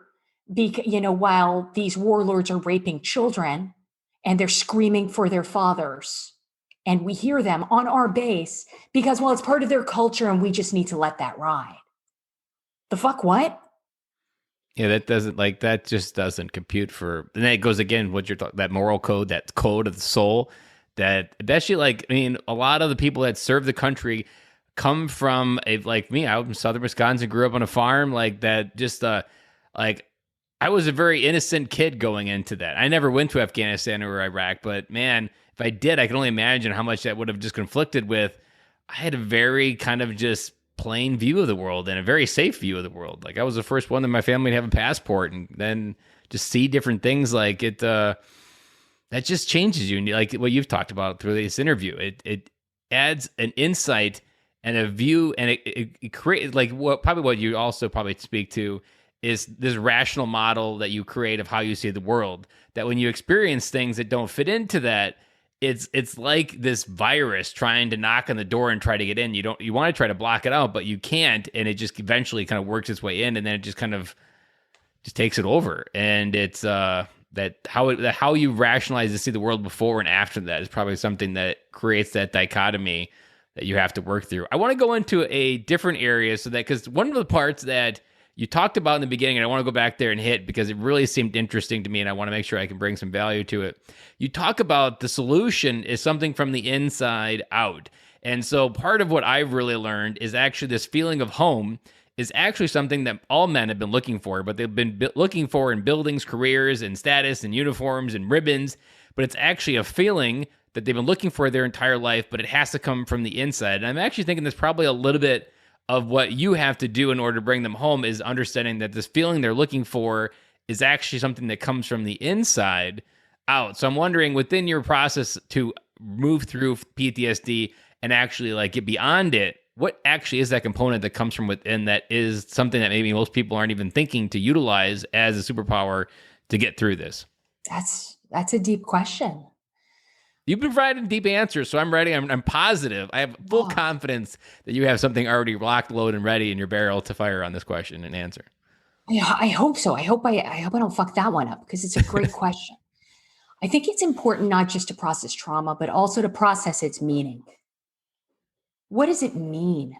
Speaker 4: because, while these warlords are raping children and they're screaming for their fathers, and we hear them on our base because, well, it's part of their culture and we just need to let that ride. The fuck what?
Speaker 1: Yeah, that just doesn't compute for, and then it goes again, what you're talking, that moral code, that code of the soul, that especially a lot of the people that serve the country come from like me. I was in Southern Wisconsin, grew up on a farm, like that, just I was a very innocent kid going into that. I never went to Afghanistan or Iraq, but man, if I did, I can only imagine how much that would have just conflicted with. I had a very kind of just plain view of the world and a very safe view of the world. Like I was the first one in my family to have a passport, and then just see different things like it. That just changes you. And like what you've talked about through this interview, it adds an insight and a view, and it creates like what you also probably speak to is this rational model that you create of how you see the world, that when you experience things that don't fit into that, it's like this virus trying to knock on the door and try to get in. You want to try to block it out, but you can't, and it just eventually kind of works its way in, and then it just kind of just takes it over. And it's how you rationalize to see the world before and after that is probably something that creates that dichotomy that you have to work through. I want to go into a different area because one of the parts that you talked about in the beginning, and I want to go back there and hit because it really seemed interesting to me, and I want to make sure I can bring some value to it. You talk about the solution is something from the inside out. And so part of what I've really learned is actually this feeling of home is actually something that all men have been looking for, but they've been looking for in buildings, careers, and status, and uniforms, and ribbons. But it's actually a feeling that they've been looking for their entire life, but it has to come from the inside. And I'm actually thinking there's probably a little bit of what you have to do in order to bring them home is understanding that this feeling they're looking for is actually something that comes from the inside out. So I'm wondering, within your process to move through PTSD and actually like get beyond it, what actually is that component that comes from within that is something that maybe most people aren't even thinking to utilize as a superpower to get through this?
Speaker 4: That's a deep question.
Speaker 1: You've provided deep answers, so I'm ready. I'm positive. I have full confidence that you have something already locked, loaded, and ready in your barrel to fire on this question and answer.
Speaker 4: Yeah, I hope so. I hope I don't fuck that one up because it's a great question. I think it's important not just to process trauma, but also to process its meaning. What does it mean?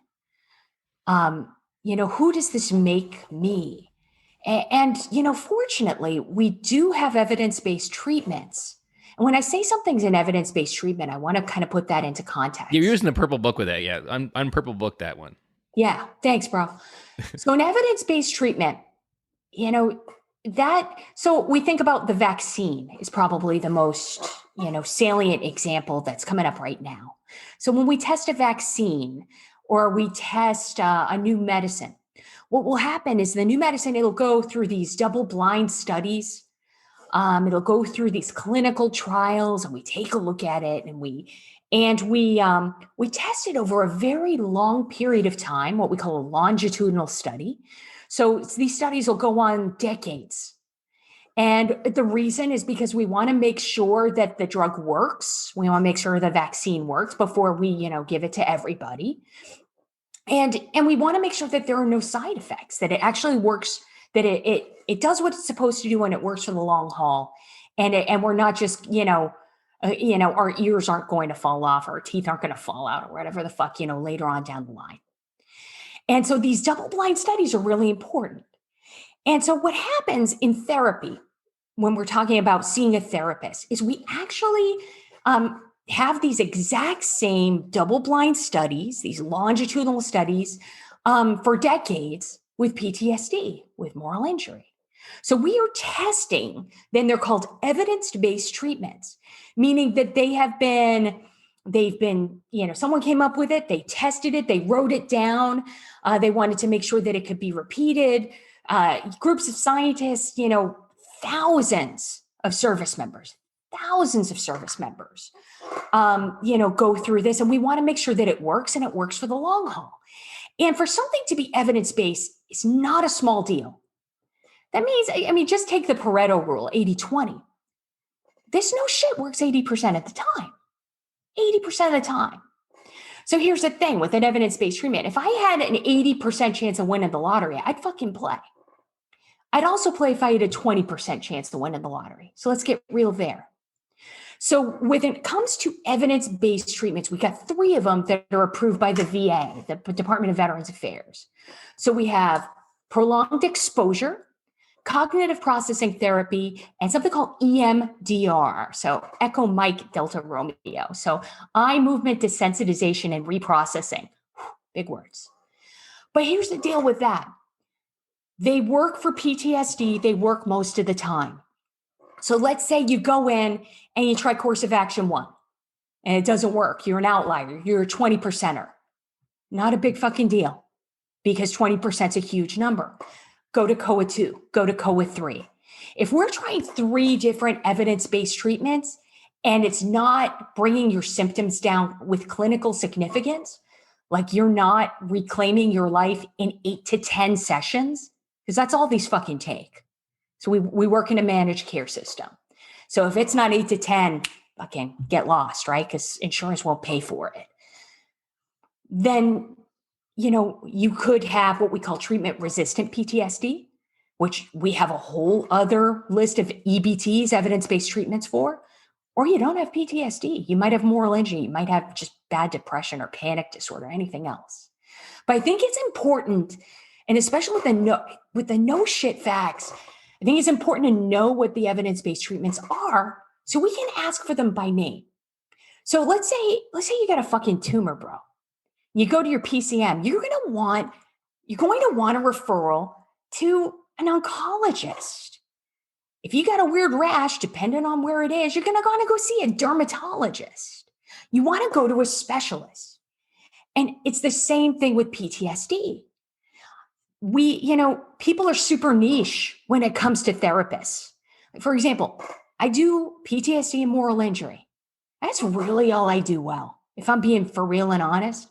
Speaker 4: Who does this make me? And fortunately, we do have evidence-based treatments. And when I say something's an evidence-based treatment, I want to kind of put that into context.
Speaker 1: You're using the purple book with that, yeah. On purple book that one.
Speaker 4: Yeah, thanks, bro. So an evidence-based treatment, so we think about the vaccine is probably the most, salient example that's coming up right now. So when we test a vaccine or we test a new medicine, what will happen is the new medicine, it'll go through these double-blind studies. It'll go through these clinical trials, and we take a look at it, and we test it over a very long period of time, what we call a longitudinal study. So these studies will go on decades. And the reason is because we want to make sure that the drug works. We want to make sure the vaccine works before we, give it to everybody. And we want to make sure that there are no side effects, that it actually works, that it does what it's supposed to do and it works for the long haul. And we're not just, our ears aren't going to fall off, or our teeth aren't going to fall out, or whatever the fuck, later on down the line. And so these double-blind studies are really important. And so what happens in therapy when we're talking about seeing a therapist is we actually have these exact same double-blind studies, these longitudinal studies for decades with PTSD, with moral injury. So we are testing, then they're called evidence-based treatments, meaning that they've been, someone came up with it, they tested it, they wrote it down, they wanted to make sure that it could be repeated. Groups of scientists, thousands of service members, go through this, and we want to make sure that it works and it works for the long haul. And for something to be evidence-based, it's not a small deal. That means, just take the Pareto rule, 80-20. This no shit works 80% of the time. 80% of the time. So here's the thing with an evidence-based treatment. If I had an 80% chance of winning the lottery, I'd fucking play. I'd also play if I had a 20% chance to win in the lottery. So let's get real there. So when it comes to evidence-based treatments, we got 3 of them that are approved by the VA, the Department of Veterans Affairs. So we have prolonged exposure, cognitive processing therapy, and something called EMDR. So Echo Mike Delta Romeo. So eye movement desensitization and reprocessing. Big words. But here's the deal with that. They work for PTSD. They work most of the time. So let's say you go in and you try course of action 1 and it doesn't work. You're an outlier. You're a 20%er. Not a big fucking deal because 20% is a huge number. Go to COA 2, go to COA 3. If we're trying 3 different evidence-based treatments and it's not bringing your symptoms down with clinical significance, like you're not reclaiming your life in 8 to 10 sessions, because that's all these fucking take. So we work in a managed care system. So if it's not 8 to 10, fucking get lost, right? Because insurance won't pay for it. Then, you could have what we call treatment resistant PTSD, which we have a whole other list of EBTs, evidence-based treatments for. Or you don't have PTSD. You might have moral injury. You might have just bad depression or panic disorder, anything else. But I think it's important, and especially with the no shit facts, I think it's important to know what the evidence-based treatments are so we can ask for them by name. So let's say you got a fucking tumor, bro. You go to your PCM, you're going to want a referral to an oncologist. If you got a weird rash, depending on where it is, you're going to want to go see a dermatologist. You want to go to a specialist. And it's the same thing with PTSD. People are super niche when it comes to therapists. For example, I do PTSD and moral injury. That's really all I do well. If I'm being for real and honest,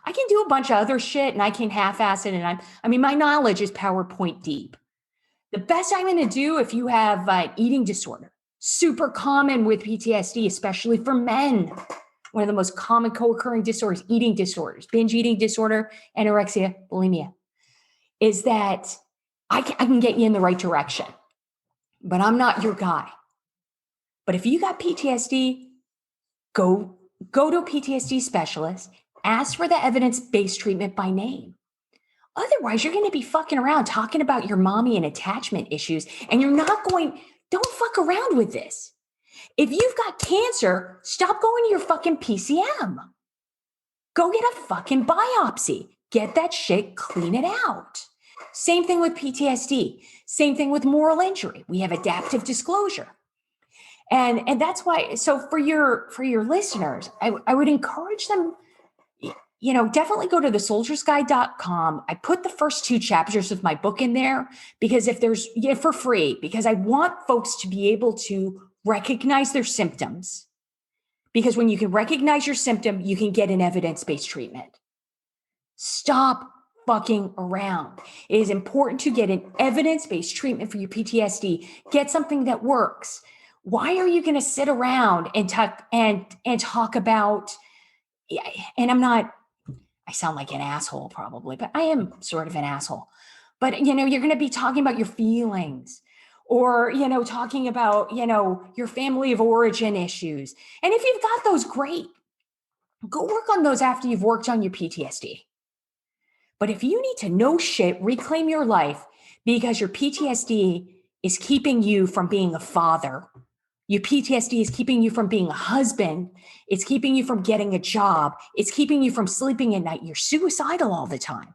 Speaker 4: I can do a bunch of other shit and I can half-ass it. And my knowledge is PowerPoint deep. The best I'm going to do if you have eating disorder, super common with PTSD, especially for men. One of the most common co-occurring disorders, eating disorders, binge eating disorder, anorexia, bulimia, is that I can get you in the right direction, but I'm not your guy. But if you got PTSD, go to a PTSD specialist, ask for the evidence-based treatment by name. Otherwise, you're going to be fucking around talking about your mommy and attachment issues, and don't fuck around with this. If you've got cancer, stop going to your fucking PCM. Go get a fucking biopsy. Get that shit, clean it out. Same thing with PTSD. Same thing with moral injury. We have adaptive disclosure. And that's why, so for your listeners, I would encourage them, definitely go to thesoldiersguide.com. I put the first 2 chapters of my book in there because for free, because I want folks to be able to recognize their symptoms. Because when you can recognize your symptom, you can get an evidence-based treatment. Stop fucking around. It is important to get an evidence-based treatment for your PTSD. Get something that works. Why are you going to sit around and talk about, and I sound like an asshole probably, but I am sort of an asshole. But, you're going to be talking about your feelings or, talking about, your family of origin issues. And if you've got those, great. Go work on those after you've worked on your PTSD. But if you need to know shit, reclaim your life because your PTSD is keeping you from being a father. Your PTSD is keeping you from being a husband. It's keeping you from getting a job. It's keeping you from sleeping at night. You're suicidal all the time.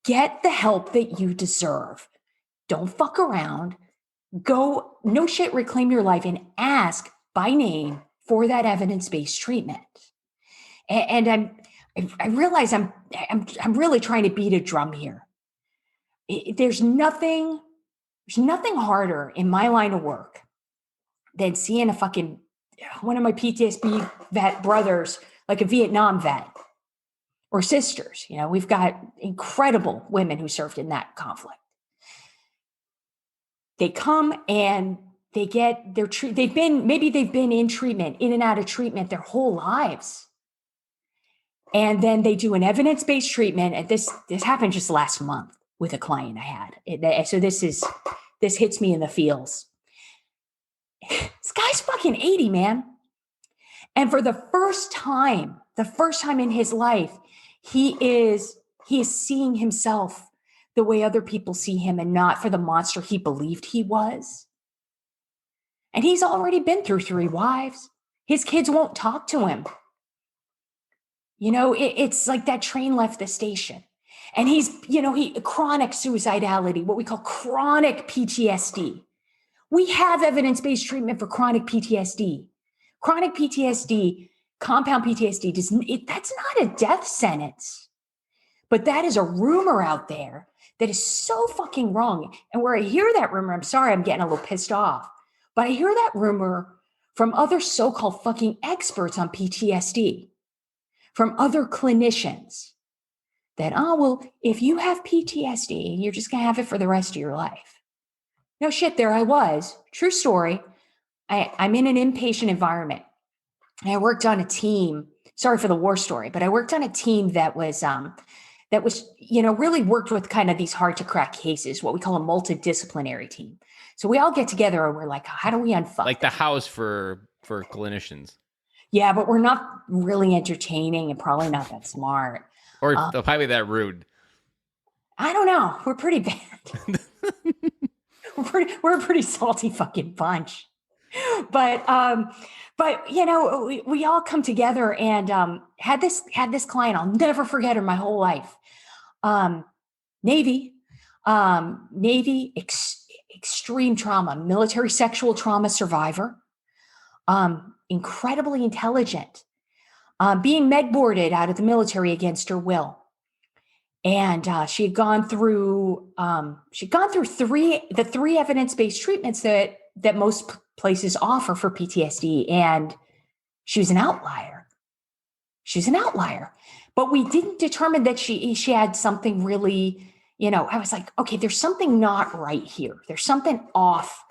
Speaker 4: Get the help that you deserve. Don't fuck around. Go, no shit, reclaim your life and ask by name for that evidence-based treatment. And I realize I'm really trying to beat a drum here. There's nothing harder in my line of work than seeing one of my PTSD vet brothers, like a Vietnam vet or sisters. We've got incredible women who served in that conflict. They come and they get they've been in treatment, in and out of treatment their whole lives. And then they do an evidence-based treatment. And this happened just last month with a client I had. So this hits me in the feels. This guy's fucking 80, man. And for the first time in his life, he is seeing himself the way other people see him and not for the monster he believed he was. And he's already been through 3 wives. His kids won't talk to him. It's like that train left the station. And he's, chronic suicidality, what we call chronic PTSD. We have evidence-based treatment for chronic PTSD. Chronic PTSD, compound PTSD, that's not a death sentence. But that is a rumor out there that is so fucking wrong. And where I hear that rumor, I'm sorry, I'm getting a little pissed off. But I hear that rumor from other so-called fucking experts on PTSD, from other clinicians, that, if you have PTSD, you're just going to have it for the rest of your life. No shit, there I was. True story. I'm in an inpatient environment. And I worked on a team. Sorry for the war story, but I worked on a team that was, really worked with kind of these hard to crack cases, what we call a multidisciplinary team. So we all get together and we're like, how do we unfuck
Speaker 1: Like the house for clinicians.
Speaker 4: Yeah, but we're not really entertaining and probably not that smart.
Speaker 1: Or probably that rude.
Speaker 4: I don't know. We're pretty bad. we're a pretty salty fucking bunch. But we all come together and had this client. I'll never forget her my whole life. Navy, extreme trauma, military sexual trauma survivor, incredibly intelligent, being med boarded out of the military against her will. And she had gone through the three evidence-based treatments that most places offer for PTSD. And she was an outlier. But we didn't determine that she had something really, I was like, okay, there's something not right here. There's something off.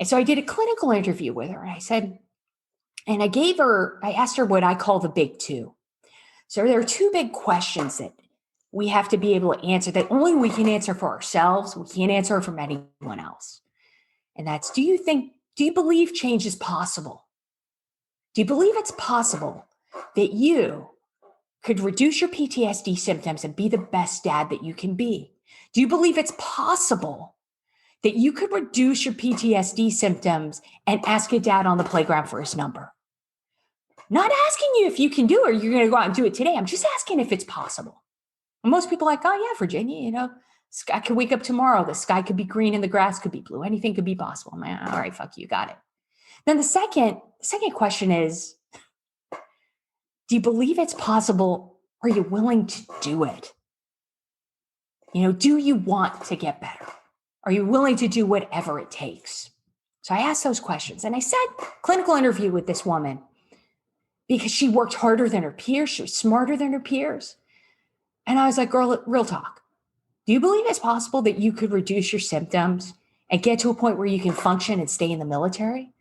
Speaker 4: And so I did a clinical interview with her. And I asked her what I call the big two. So there are two big questions that we have to be able to answer that only we can answer for ourselves. We can't answer from anyone else. And that's, do you believe change is possible? Do you believe it's possible that you could reduce your PTSD symptoms and be the best dad that you can be? Do you believe it's possible that you could reduce your PTSD symptoms and ask your dad on the playground for his number? Not asking you if you can do it or you're going to go out and do it today. I'm just asking if it's possible. And most people are like, oh yeah, Virginia, I could wake up tomorrow. The sky could be green and the grass could be blue. Anything could be possible, man. All right, fuck you, got it. Then the second question is, do you believe it's possible? Are you willing to do it? Do you want to get better? Are you willing to do whatever it takes? So I asked those questions and I said, clinical interview with this woman because she worked harder than her peers. She was smarter than her peers. And I was like, girl, real talk. Do you believe it's possible that you could reduce your symptoms and get to a point where you can function and stay in the military?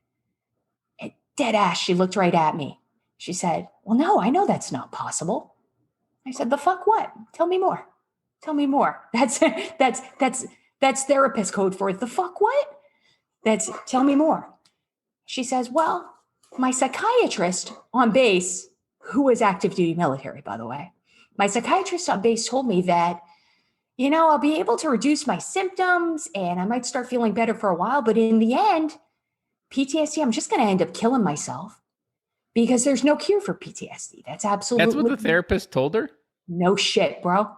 Speaker 4: And dead ass, she looked right at me. She said, well, no, I know that's not possible. I said, the fuck what? Tell me more. That's therapist code for it. The fuck what? Tell me more. She says, well, my psychiatrist on base, who was active duty military, by the way, my psychiatrist on base told me that, I'll be able to reduce my symptoms and I might start feeling better for a while. But in the end, PTSD, I'm just going to end up killing myself because there's no cure for PTSD. That's
Speaker 1: what the therapist told her?
Speaker 4: No shit, bro.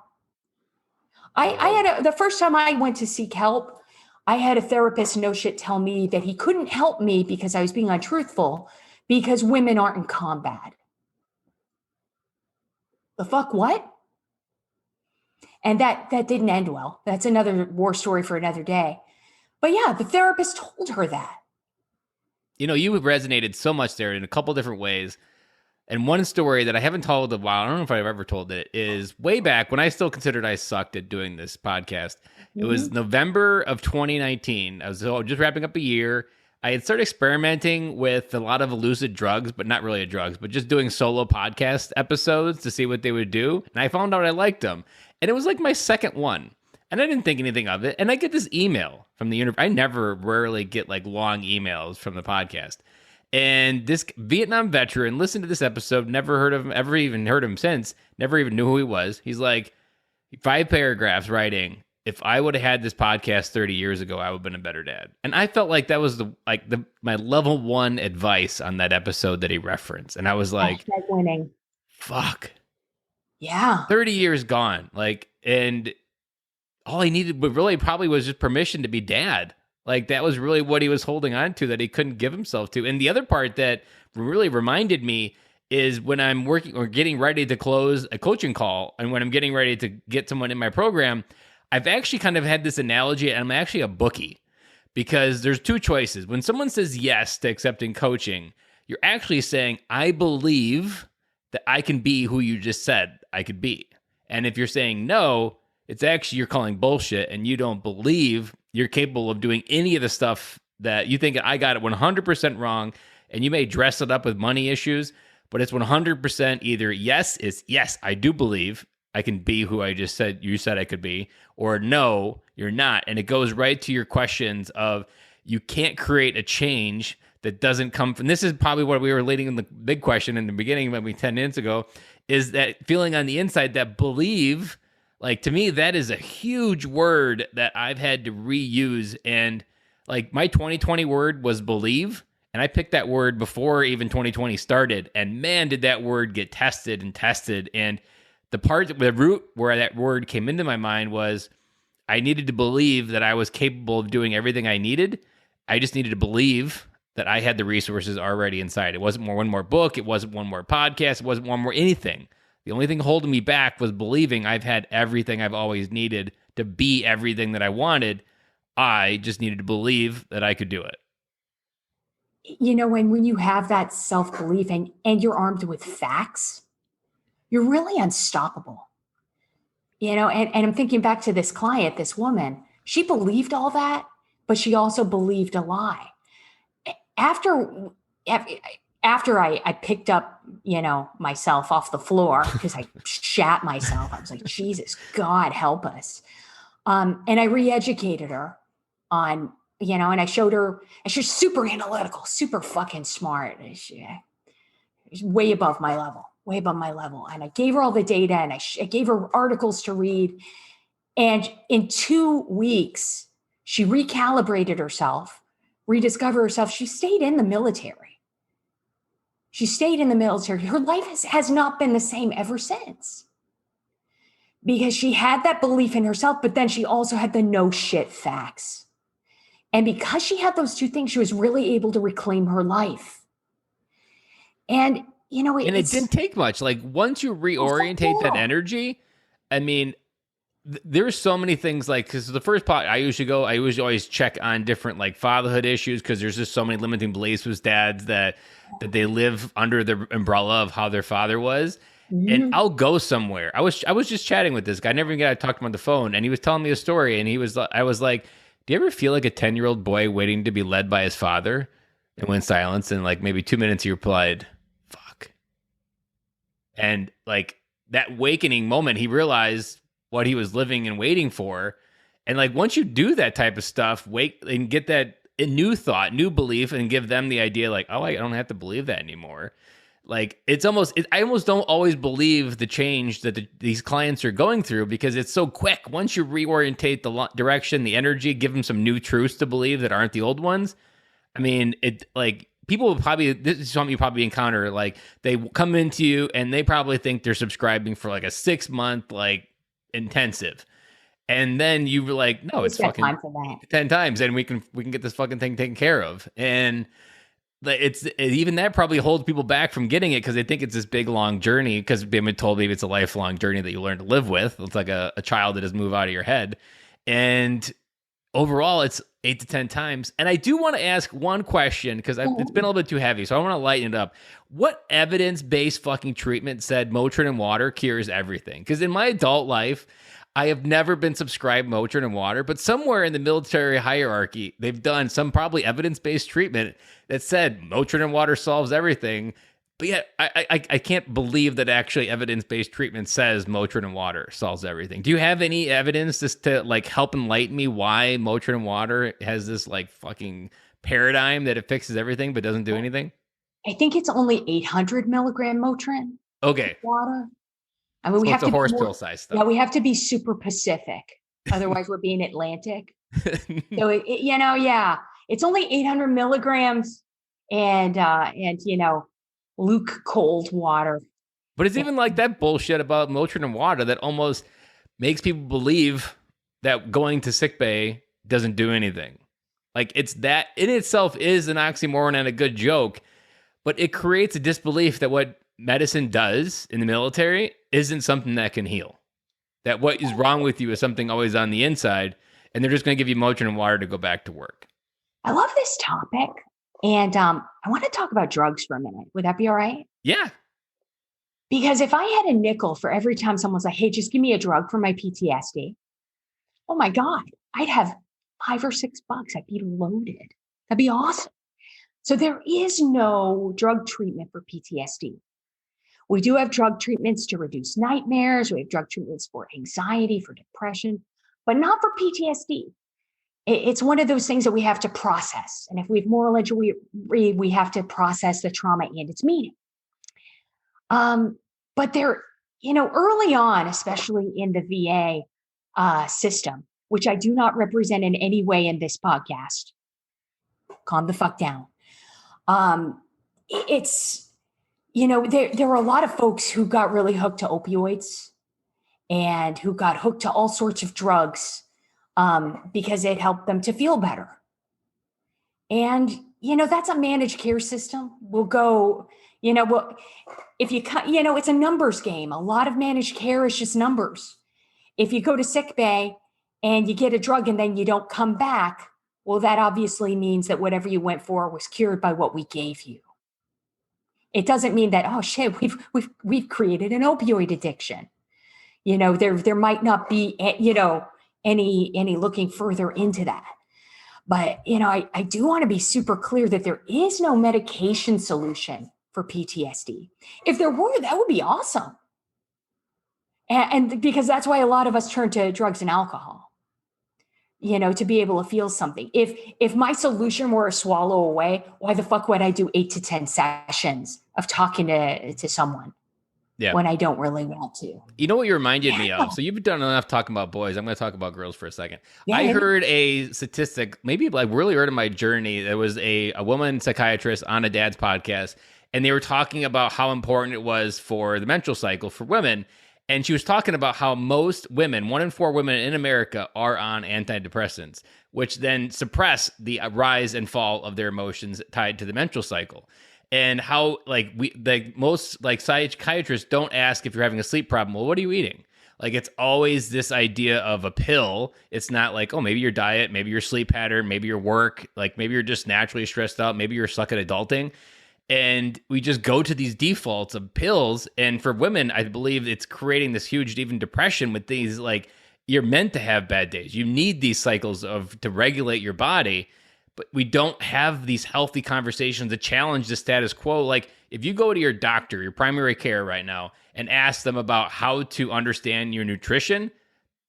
Speaker 4: I had the first time I went to seek help, I had a therapist no shit tell me that he couldn't help me because I was being untruthful because women aren't in combat. The fuck what? And that didn't end well. That's another war story for another day. But yeah, the therapist told her that.
Speaker 1: You resonated so much there in a couple different ways. And one story that I haven't told in a while, I don't know if I've ever told it, is way back when I still considered I sucked at doing this podcast. Mm-hmm. It was November of 2019. I was just wrapping up a year. I had started experimenting with a lot of illicit drugs, but not really drugs, but just doing solo podcast episodes to see what they would do. And I found out I liked them. And it was like my second one. And I didn't think anything of it. And I get this email from the university. I rarely get like long emails from the podcast. And this Vietnam veteran listened to this episode, never heard of him, ever even heard of him since, never even knew who he was. He's like, 5 paragraphs writing, if I would have had this podcast 30 years ago, I would have been a better dad. And I felt like that was my level 1 advice on that episode that he referenced. And I was like,
Speaker 4: winning.
Speaker 1: Fuck.
Speaker 4: Yeah.
Speaker 1: 30 years gone. And all he needed really probably was just permission to be dad. That was really what he was holding on to that he couldn't give himself to. And the other part that really reminded me is when I'm working or getting ready to close a coaching call and when I'm getting ready to get someone in my program, I've actually kind of had this analogy. I'm actually a bookie because there's 2 choices. When someone says yes to accepting coaching, you're actually saying, I believe that I can be who you just said I could be. And if you're saying no, it's actually you're calling bullshit and you don't believe you're capable of doing any of the stuff that you think I got it 100% wrong, and you may dress it up with money issues, but it's 100% either yes, it's yes, I do believe I can be who you said I could be, or no, you're not. And it goes right to your questions of you can't create a change that doesn't come from, this is probably what we were leading in the big question in the beginning, maybe 10 minutes ago, is that feeling on the inside, that believe, like to me, that is a huge word that I've had to reuse. And like my 2020 word was believe. And I picked that word before even 2020 started. And man, did that word get tested and tested. And the root where that word came into my mind was I needed to believe that I was capable of doing everything I needed. I just needed to believe that I had the resources already inside. It wasn't one more book. It wasn't one more podcast. It wasn't one more anything. The only thing holding me back was believing I've had everything I've always needed to be everything that I wanted. I just needed to believe that I could do it.
Speaker 4: You know, when you have that self-belief and you're armed with facts, you're really unstoppable. You know, and I'm thinking back to this client, this woman, she believed all that, but she also believed a lie. After I picked up, you know, myself off the floor because I shat myself, I was like, Jesus, God, help us. And I re-educated her on, you know, and I showed her, and she's super analytical, super fucking smart. She's way above my level. And I gave her all the data, and I gave her articles to read. And in 2 weeks, she recalibrated herself, rediscovered herself. She stayed in the military. Her life has not been the same ever since. Because she had that belief in herself, but then she also had the no shit facts. And because she had those two things, she was really able to reclaim her life. And, you know,
Speaker 1: it didn't take much. Like once you reorientate that energy, I mean, there's so many things like, because the first part I usually always check on different like fatherhood issues, because there's just so many limiting beliefs with dads that they live under the umbrella of how their father was. Mm-hmm. And I'll go somewhere. I was just chatting with this guy. I never even got to talk to him on the phone. And he was telling me a story, and I was like, do you ever feel like a 10-year-old boy waiting to be led by his father? And went silence, and like maybe 2 minutes he replied, fuck. And like that awakening moment, he realized what he was living and waiting for. And like once you do that type of stuff, wait and get that new thought, new belief, and give them the idea like, oh, I don't have to believe that anymore. Like I almost don't always believe the change that these clients are going through, because it's so quick. Once you reorientate the direction, the energy, give them some new truths to believe that aren't the old ones. I mean, it like people will probably, this is something you probably encounter. Like they come into you and they probably think they're subscribing for like a 6-month like intensive. And then you were like, no, it's fucking time for that. 10 times and we can get this fucking thing taken care of. And it's even that probably holds people back from getting it, because they think it's this big long journey, because they've been told maybe it's a lifelong journey that you learn to live with. It's like a child that doesn't move out of your head. And overall, it's 8 to 10 times. And I do want to ask one question, because it's been a little bit too heavy, so I want to lighten it up. What evidence-based fucking treatment said Motrin and water cures everything? Because in my adult life, I have never been subscribed Motrin and water, but somewhere in the military hierarchy, they've done some probably evidence-based treatment that said Motrin and water solves everything. But yet, I can't believe that actually evidence-based treatment says Motrin and water solves everything. Do you have any evidence just to like help enlighten me why Motrin and water has this like fucking paradigm that it fixes everything but doesn't do anything?
Speaker 4: I think it's only 800 milligram Motrin.
Speaker 1: Okay.
Speaker 4: Water. I mean, we have to
Speaker 1: horse pill size stuff.
Speaker 4: Yeah, we have to be super Pacific. Otherwise, we're being Atlantic. So, it's only 800 milligrams and luke cold water.
Speaker 1: But it's even like that bullshit about Motrin and water that almost makes people believe that going to sickbay doesn't do anything. Like it's that in itself is an oxymoron and a good joke, but it creates a disbelief that what medicine does in the military isn't something that can heal. That what is wrong with you is something always on the inside, and they're just going to give you Motrin and water to go back to work.
Speaker 4: I love this topic. And I want to talk about drugs for a minute. Would that be all right?
Speaker 1: Yeah.
Speaker 4: Because if I had a nickel for every time someone's like, hey, just give me a drug for my PTSD. Oh my God, I'd have $5 or $6. I'd be loaded. That'd be awesome. So there is no drug treatment for PTSD. We do have drug treatments to reduce nightmares. We have drug treatments for anxiety, for depression, but not for PTSD. It's one of those things that we have to process. And if we have moral injury, we have to process the trauma and its meaning. But there, early on, especially in the VA system, which I do not represent in any way in this podcast, calm the fuck down. It's, there were a lot of folks who got really hooked to opioids and who got hooked to all sorts of drugs because it helped them to feel better. And, that's a managed care system. We'll go, if you, it's a numbers game. A lot of managed care is just numbers. If you go to sick bay and you get a drug and then you don't come back, well, that obviously means that whatever you went for was cured by what we gave you. It doesn't mean that, oh shit, we've created an opioid addiction. There might not be, any looking further into that. But, I do want to be super clear that there is no medication solution for PTSD. If there were, that would be awesome. And because that's why a lot of us turn to drugs and alcohol, to be able to feel something. If my solution were a swallow away, why the fuck would I do 8 to 10 sessions of talking to someone when I don't really want to?
Speaker 1: You know what you reminded me of? So you've done enough talking about boys. I'm going to talk about girls for a second. I heard a statistic, maybe like really early in my journey. There was a woman psychiatrist on a dad's podcast, and they were talking about how important it was for the menstrual cycle for women. And she was talking about how most women, 1 in 4 women in America, are on antidepressants, which then suppress the rise and fall of their emotions tied to the menstrual cycle. And how most psychiatrists don't ask if you're having a sleep problem. Well, what are you eating? Like, it's always this idea of a pill. It's not like, oh, maybe your diet, maybe your sleep pattern, maybe your work, like maybe you're just naturally stressed out, maybe you're stuck at adulting. And we just go to these defaults of pills. And for women, I believe it's creating this huge even depression with these, like, you're meant to have bad days. You need these cycles to regulate your body, but we don't have these healthy conversations to challenge the status quo. Like, if you go to your doctor, your primary care right now, and ask them about how to understand your nutrition,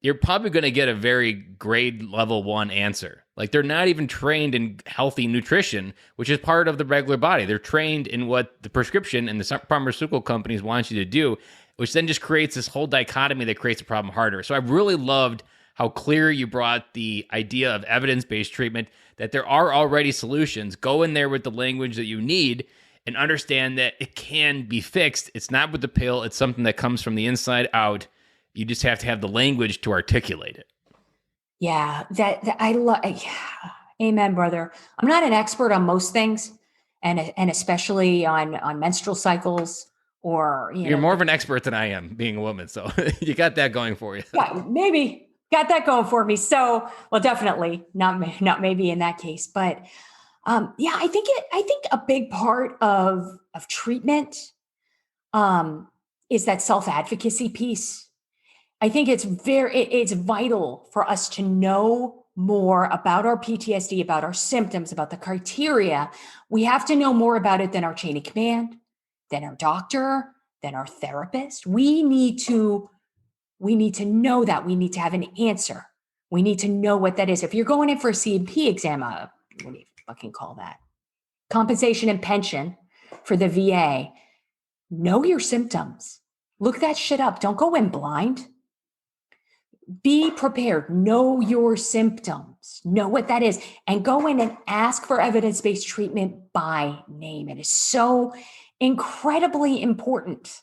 Speaker 1: you're probably going to get a very grade level 1 answer. Like, they're not even trained in healthy nutrition, which is part of the regular body. They're trained in what the prescription and the pharmaceutical companies want you to do, which then just creates this whole dichotomy that creates the problem harder. So I really loved how clear you brought the idea of evidence-based treatment, that there are already solutions. Go in there with the language that you need and understand that it can be fixed. It's not with the pill. It's something that comes from the inside out. You just have to have the language to articulate it.
Speaker 4: Yeah, that I love. Amen, brother. I'm not an expert on most things, and especially on menstrual cycles, or
Speaker 1: you're more of an expert than I am, being a woman. So you got that going for you.
Speaker 4: Yeah, maybe got that going for me. So, well, definitely not maybe in that case, but I think a big part of treatment is that self-advocacy piece. I think it's vital for us to know more about our PTSD, about our symptoms, about the criteria. We have to know more about it than our chain of command, than our doctor, than our therapist. We need to know that. We need to have an answer. We need to know what that is. If you're going in for a C&P exam, what do you fucking call that? Compensation and pension for the VA. Know your symptoms. Look that shit up. Don't go in blind. Be prepared. Know your symptoms. Know what that is. And go in and ask for evidence-based treatment by name. It is so incredibly important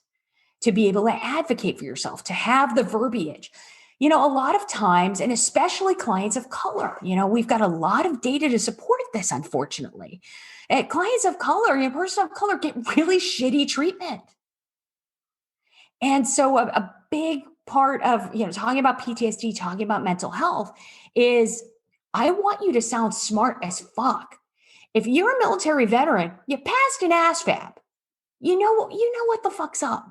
Speaker 4: to be able to advocate for yourself, to have the verbiage. A lot of times, and especially clients of color, we've got a lot of data to support this, unfortunately. Clients of color, persons of color get really shitty treatment. And so a big part of, talking about PTSD, talking about mental health is I want you to sound smart as fuck. If you're a military veteran, you passed an ASVAB. You know what the fuck's up.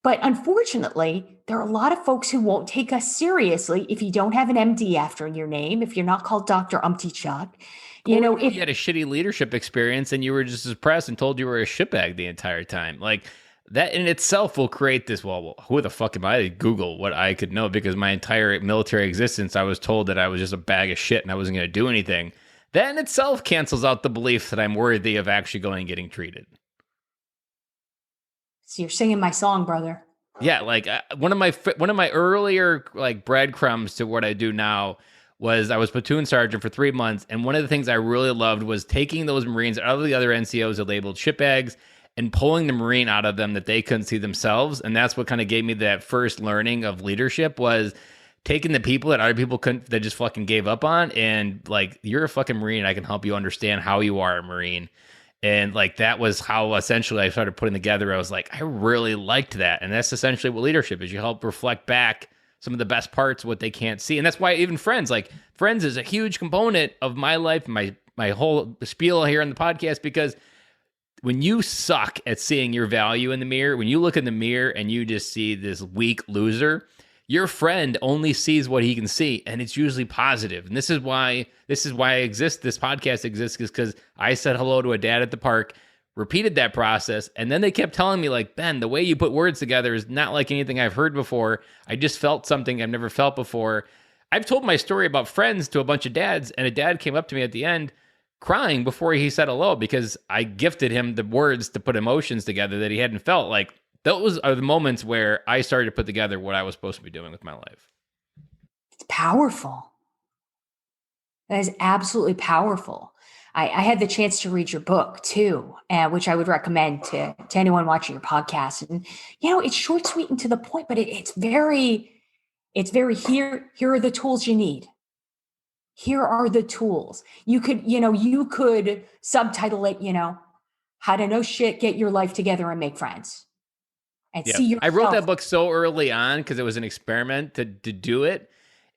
Speaker 4: But unfortunately, there are a lot of folks who won't take us seriously if you don't have an MD after your name, if you're not called Dr. Umpty Chuck, You know,
Speaker 1: if you had a shitty leadership experience and you were just depressed and told you were a shitbag the entire time, like that in itself will create this. Well, who the fuck am I to Google what I could know? Because my entire military existence, I was told that I was just a bag of shit and I wasn't going to do anything. That in itself cancels out the belief that I'm worthy of actually going and getting treated.
Speaker 4: So you're singing my song, brother.
Speaker 1: Yeah, like one of my earlier like breadcrumbs to what I do now was I was platoon sergeant for 3 months, and one of the things I really loved was taking those Marines out of the other NCOs that labeled shitbags and pulling the Marine out of them that they couldn't see themselves, and that's what kind of gave me that first learning of leadership was taking the people that other people couldn't, that just fucking gave up on, and like, you're a fucking Marine, I can help you understand how you are a Marine. And like, that was how essentially I started putting together. I was like, I really liked that. And that's essentially what leadership is. You help reflect back some of the best parts, what they can't see. And that's why even friends is a huge component of my life, my whole spiel here on the podcast, because when you suck at seeing your value in the mirror, when you look in the mirror and you just see this weak loser, your friend only sees what he can see, and it's usually positive. And this is why I exist. This podcast exists, is because I said hello to a dad at the park, repeated that process, and then they kept telling me, like, Ben, the way you put words together is not like anything I've heard before. I just felt something I've never felt before. I've told my story about friends to a bunch of dads, and a dad came up to me at the end crying before he said hello because I gifted him the words to put emotions together that he hadn't felt. Like, those are the moments where I started to put together what I was supposed to be doing with my life.
Speaker 4: It's powerful. That is absolutely powerful. I had the chance to read your book too, which I would recommend to anyone watching your podcast. And, you know, it's short, sweet, and to the point, but it's very here are the tools you need. Here are the tools. You could subtitle it, how to know shit, get your life together, and make friends. And see yourself.
Speaker 1: I wrote that book so early on because it was an experiment to do it.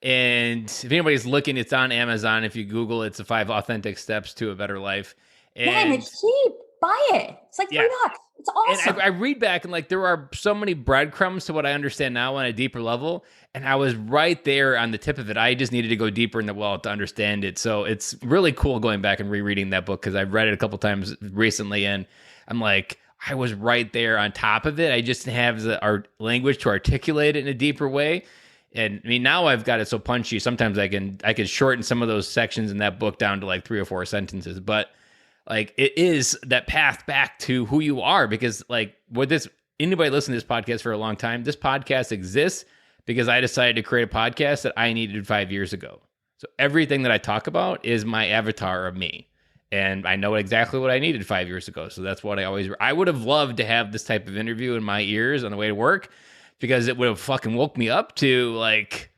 Speaker 1: And if anybody's looking, it's on Amazon. If you Google it, it's the 5 authentic steps to a better life.
Speaker 4: And it's cheap. Buy it. It's like $3. It's awesome.
Speaker 1: And I read back and like there are so many breadcrumbs to what I understand now on a deeper level. And I was right there on the tip of it. I just needed to go deeper in the well to understand it. So it's really cool going back and rereading that book because I've read it a couple times recently. And I'm like, I was right there on top of it. I just have our language to articulate it in a deeper way. And I mean, now I've got it so punchy. Sometimes I can shorten some of those sections in that book down to like 3 or 4 sentences. But like, it is that path back to who you are, because like anybody listening to this podcast for a long time, this podcast exists because I decided to create a podcast that I needed 5 years ago. So everything that I talk about is my avatar of me. And I know exactly what I needed 5 years ago. So that's what I would have loved to have this type of interview in my ears on the way to work, because it would have fucking woke me up to like,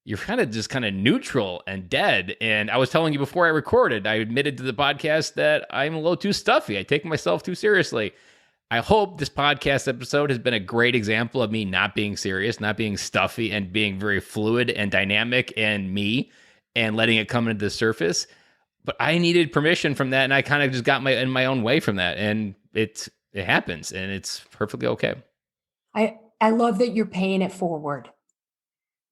Speaker 1: you're kind of neutral and dead. And I was telling you before I recorded, I admitted to the podcast that I'm a little too stuffy. I take myself too seriously. I hope this podcast episode has been a great example of me not being serious, not being stuffy, and being very fluid and dynamic and me, and letting it come into the surface. But I needed permission from that, and I kind of just got in my own way from that. And it happens, and it's perfectly okay.
Speaker 4: I love that you're paying it forward.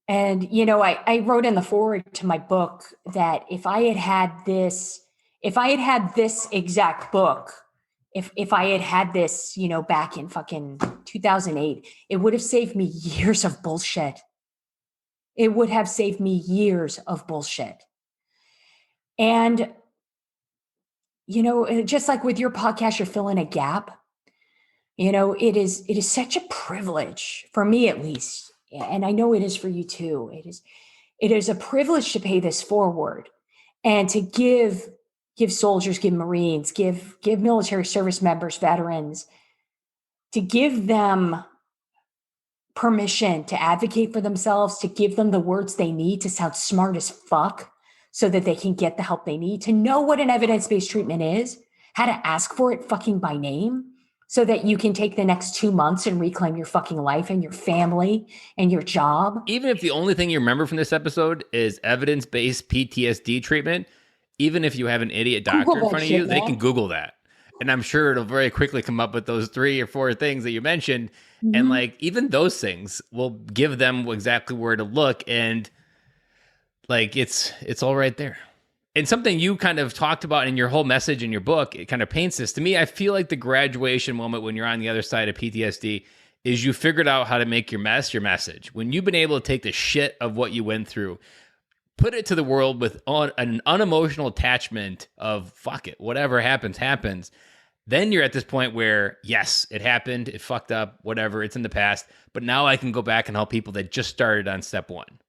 Speaker 4: And, I wrote in the foreword to my book that if I had had this exact book, if I had had this, back in fucking 2008, it would have saved me years of bullshit. It would have saved me years of bullshit. And, just like with your podcast, you're filling a gap. It is such a privilege for me, at least. And I know it is for you too. It is a privilege to pay this forward and to give soldiers, give Marines, give military service members, veterans, to give them permission to advocate for themselves, to give them the words they need to sound smart as fuck so that they can get the help they need, to know what an evidence-based treatment is, how to ask for it fucking by name, so that you can take the next 2 months and reclaim your fucking life and your family and your job.
Speaker 1: Even if the only thing you remember from this episode is evidence-based PTSD treatment, even if you have an idiot doctor in front of you, they can Google that. And I'm sure it'll very quickly come up with those 3 or 4 things that you mentioned. Mm-hmm. And like, even those things will give them exactly where to look. And like, it's all right there. And something you kind of talked about in your whole message in your book, it kind of paints this. To me, I feel like the graduation moment when you're on the other side of PTSD is you figured out how to make your mess your message. When you've been able to take the shit of what you went through, put it to the world with an unemotional attachment of fuck it, whatever happens, happens. Then you're at this point where, yes, it happened, it fucked up, whatever, it's in the past, but now I can go back and help people that just started on step one.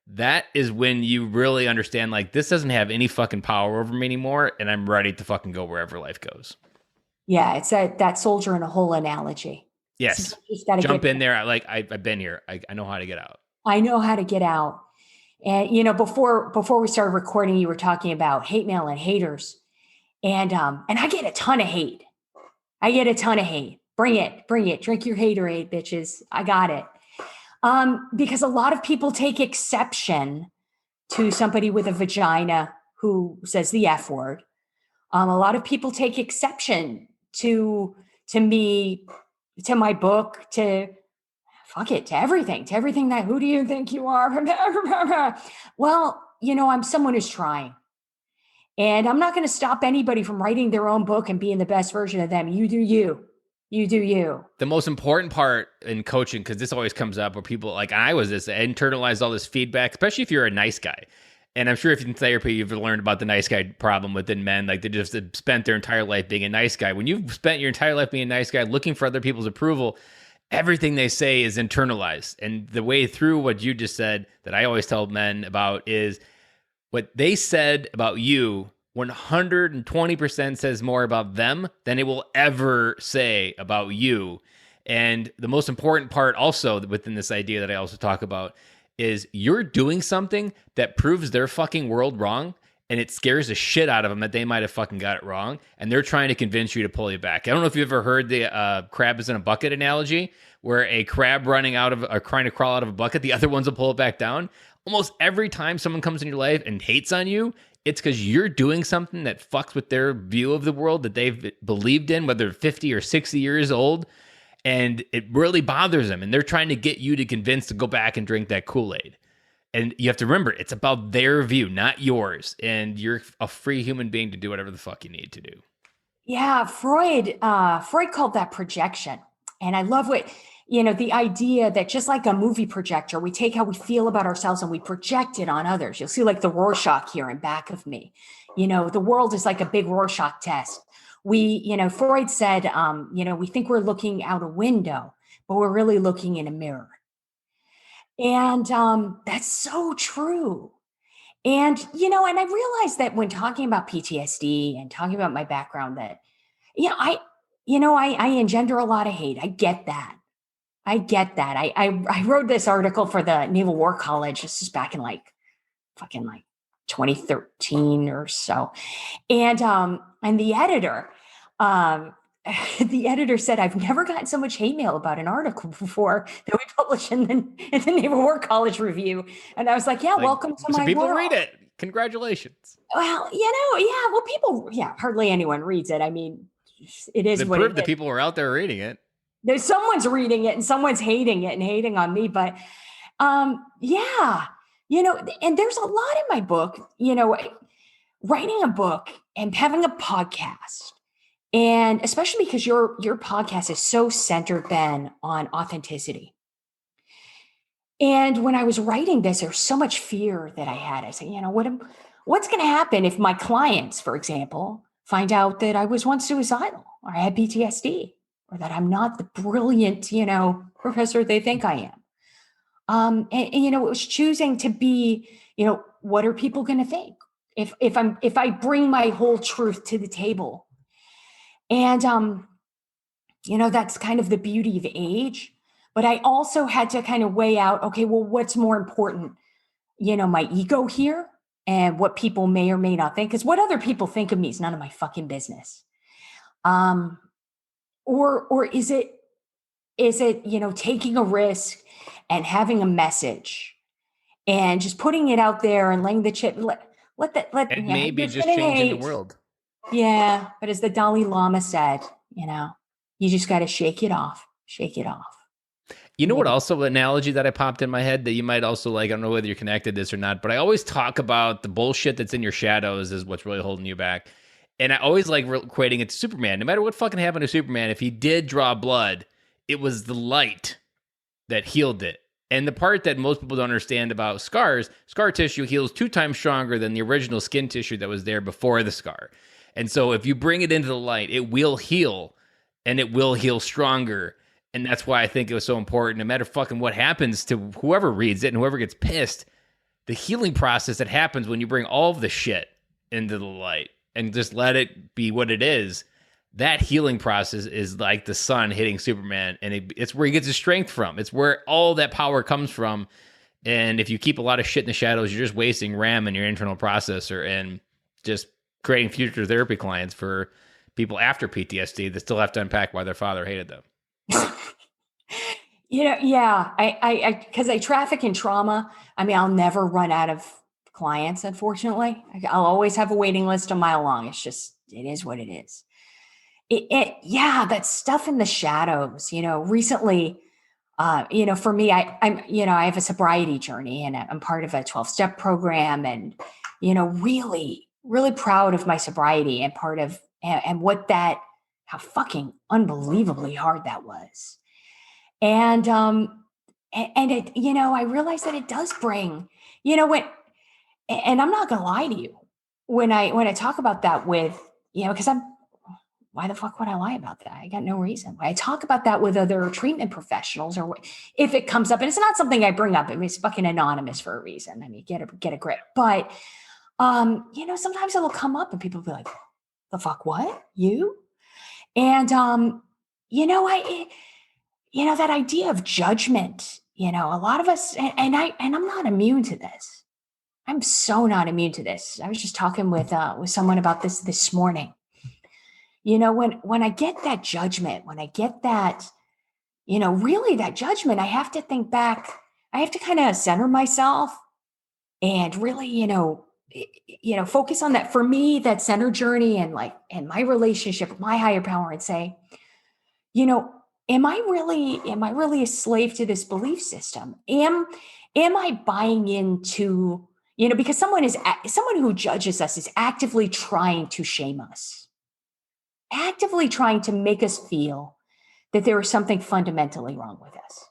Speaker 1: That is when you really understand, like, this doesn't have any fucking power over me anymore, and I'm ready to fucking go wherever life goes.
Speaker 4: Yeah, it's that soldier in a hole analogy.
Speaker 1: Yes.
Speaker 4: So you just gotta
Speaker 1: jump in there. Like, I've been here. I know how to get out.
Speaker 4: I know how to get out. And, before we started recording, you were talking about hate mail and haters. And I get a ton of hate. Bring it. Drink your haterade, bitches. I got it. Because a lot of people take exception to somebody with a vagina who says the F word. A lot of people take exception to me, to my book, to everything that, who do you think you are? Well, I'm someone who's trying. And I'm not going to stop anybody from writing their own book and being the best version of them. You do you. You do you.
Speaker 1: The most important part in coaching, because this always comes up where people, like I internalized all this feedback, especially if you're a nice guy. And I'm sure if in therapy, you've learned about the nice guy problem within men, like they just spent their entire life being a nice guy. When you've spent your entire life being a nice guy, looking for other people's approval, everything they say is internalized. And the way through what you just said that I always tell men about is what they said about you 120% says more about them than it will ever say about you. And the most important part also within this idea that I also talk about is you're doing something that proves their fucking world wrong, and it scares the shit out of them that they might have fucking got it wrong, and they're trying to convince you to pull you back. I don't know if you've ever heard the crab is in a bucket analogy, where a crab trying to crawl out of a bucket, the other ones will pull it back down. Almost every time someone comes in your life and hates on you, it's because you're doing something that fucks with their view of the world that they've believed in, whether 50 or 60 years old, and it really bothers them. And they're trying to get you to convince to go back and drink that Kool-Aid. And you have to remember, it's about their view, not yours. And you're a free human being to do whatever the fuck you need to do.
Speaker 4: Yeah, Freud called that projection. And I love the idea that just like a movie projector, we take how we feel about ourselves and we project it on others. You'll see like the Rorschach here in back of me. The world is like a big Rorschach test. Freud said, we think we're looking out a window, but we're really looking in a mirror. And that's so true. And, and I realized that when talking about PTSD and talking about my background that, I engender a lot of hate. I get that. I wrote this article for the Naval War College. This is back in fucking 2013 or so. And the editor, said, I've never gotten so much hate mail about an article before that we published in the Naval War College Review. And I was like, welcome to my
Speaker 1: people
Speaker 4: world.
Speaker 1: Read it. Congratulations.
Speaker 4: Well, hardly anyone reads it. I mean, it is what it is.
Speaker 1: The people who are out there reading it.
Speaker 4: There's someone's reading it and someone's hating it and hating on me. But and there's a lot in my book, writing a book and having a podcast. And especially because your podcast is so centered, Ben, on authenticity. And when I was writing this, there's so much fear that I had. I said, what's going to happen if my clients, for example, find out that I was once suicidal or I had PTSD? Or that I'm not the brilliant, professor they think I am. It was choosing to be, what are people going to think if I bring my whole truth to the table? And, that's kind of the beauty of age. But I also had to kind of weigh out, okay, well, what's more important? My ego here and what people may or may not think, because what other people think of me is none of my fucking business. Or is it, taking a risk and having a message and just putting it out there and laying the chip,
Speaker 1: and maybe just changing the world.
Speaker 4: Yeah. But as the Dalai Lama said, you just got to shake it off.
Speaker 1: You know what also analogy that I popped in my head that you might also like, I don't know whether you're connected to this or not, but I always talk about the bullshit that's in your shadows is what's really holding you back. And I always like equating it to Superman. No matter what fucking happened to Superman, if he did draw blood, it was the light that healed it. And the part that most people don't understand about scars, scar tissue heals 2 times stronger than the original skin tissue that was there before the scar. And so if you bring it into the light, it will heal, and it will heal stronger. And that's why I think it was so important. No matter fucking what happens to whoever reads it and whoever gets pissed, the healing process that happens when you bring all of the shit into the light and just let it be what it is, that healing process is like the sun hitting Superman, and it's where he gets his strength from. It's where all that power comes from. And if you keep a lot of shit in the shadows, you're just wasting RAM in your internal processor and just creating future therapy clients for people after PTSD that still have to unpack why their father hated them.
Speaker 4: Yeah, because I traffic in trauma. I mean, I'll never run out of clients, unfortunately. I'll always have a waiting list a mile long. It is what it is. Yeah, that stuff in the shadows, recently, for me, I have a sobriety journey, and I'm part of a 12-step program, and, really, really proud of my sobriety and how fucking unbelievably hard that was. And it, I realized that it does bring, and I'm not going to lie to you when I talk about that with, because why the fuck would I lie about that? I got no reason. I talk about that with other treatment professionals, or if it comes up, and it's not something I bring up. I mean, it's fucking anonymous for a reason. I mean, get a grip. But, sometimes it'll come up and people will be like, the fuck, what? You? And, that idea of judgment, a lot of us, and I'm not immune to this. I'm so not immune to this. I was just talking with someone about this morning. When I get that judgment, when I get that, really that judgment, I have to think back. I have to kind of center myself and really, focus on that. For me, that center journey and my relationship with my higher power, and say, am I really a slave to this belief system? Am I buying into, because someone who judges us is actively trying to shame us, actively trying to make us feel that there is something fundamentally wrong with us.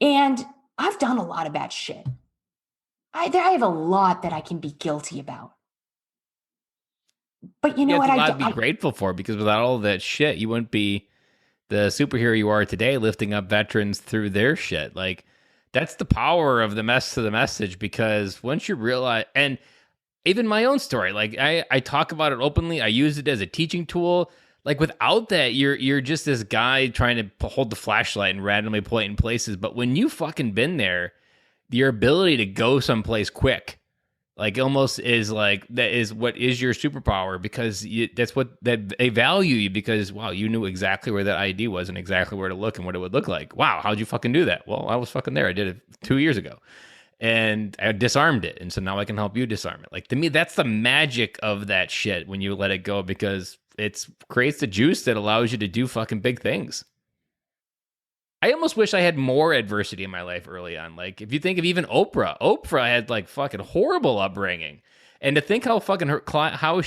Speaker 4: And I've done a lot of bad shit. I have a lot that I can be guilty about. But you know what?
Speaker 1: A lot to be grateful for, because without all that shit, you wouldn't be the superhero you are today, lifting up veterans through their shit. Like, that's the power of the mess to the message, because once you realize, and even my own story, like I talk about it openly. I use it as a teaching tool. Like, without that, you're just this guy trying to hold the flashlight and randomly point in places. But when you fucking been there, your ability to go someplace quick, like, almost is like, that is what is your superpower, because that's what they value you, because, wow, you knew exactly where that ID was and exactly where to look and what it would look like. Wow, how'd you fucking do that? Well, I was fucking there. I did it 2 years ago. And I disarmed it. And so now I can help you disarm it. Like, to me, that's the magic of that shit when you let it go, because it creates the juice that allows you to do fucking big things. I almost wish I had more adversity in my life early on. Like, if you think of even Oprah had like fucking horrible upbringing. And to think how fucking how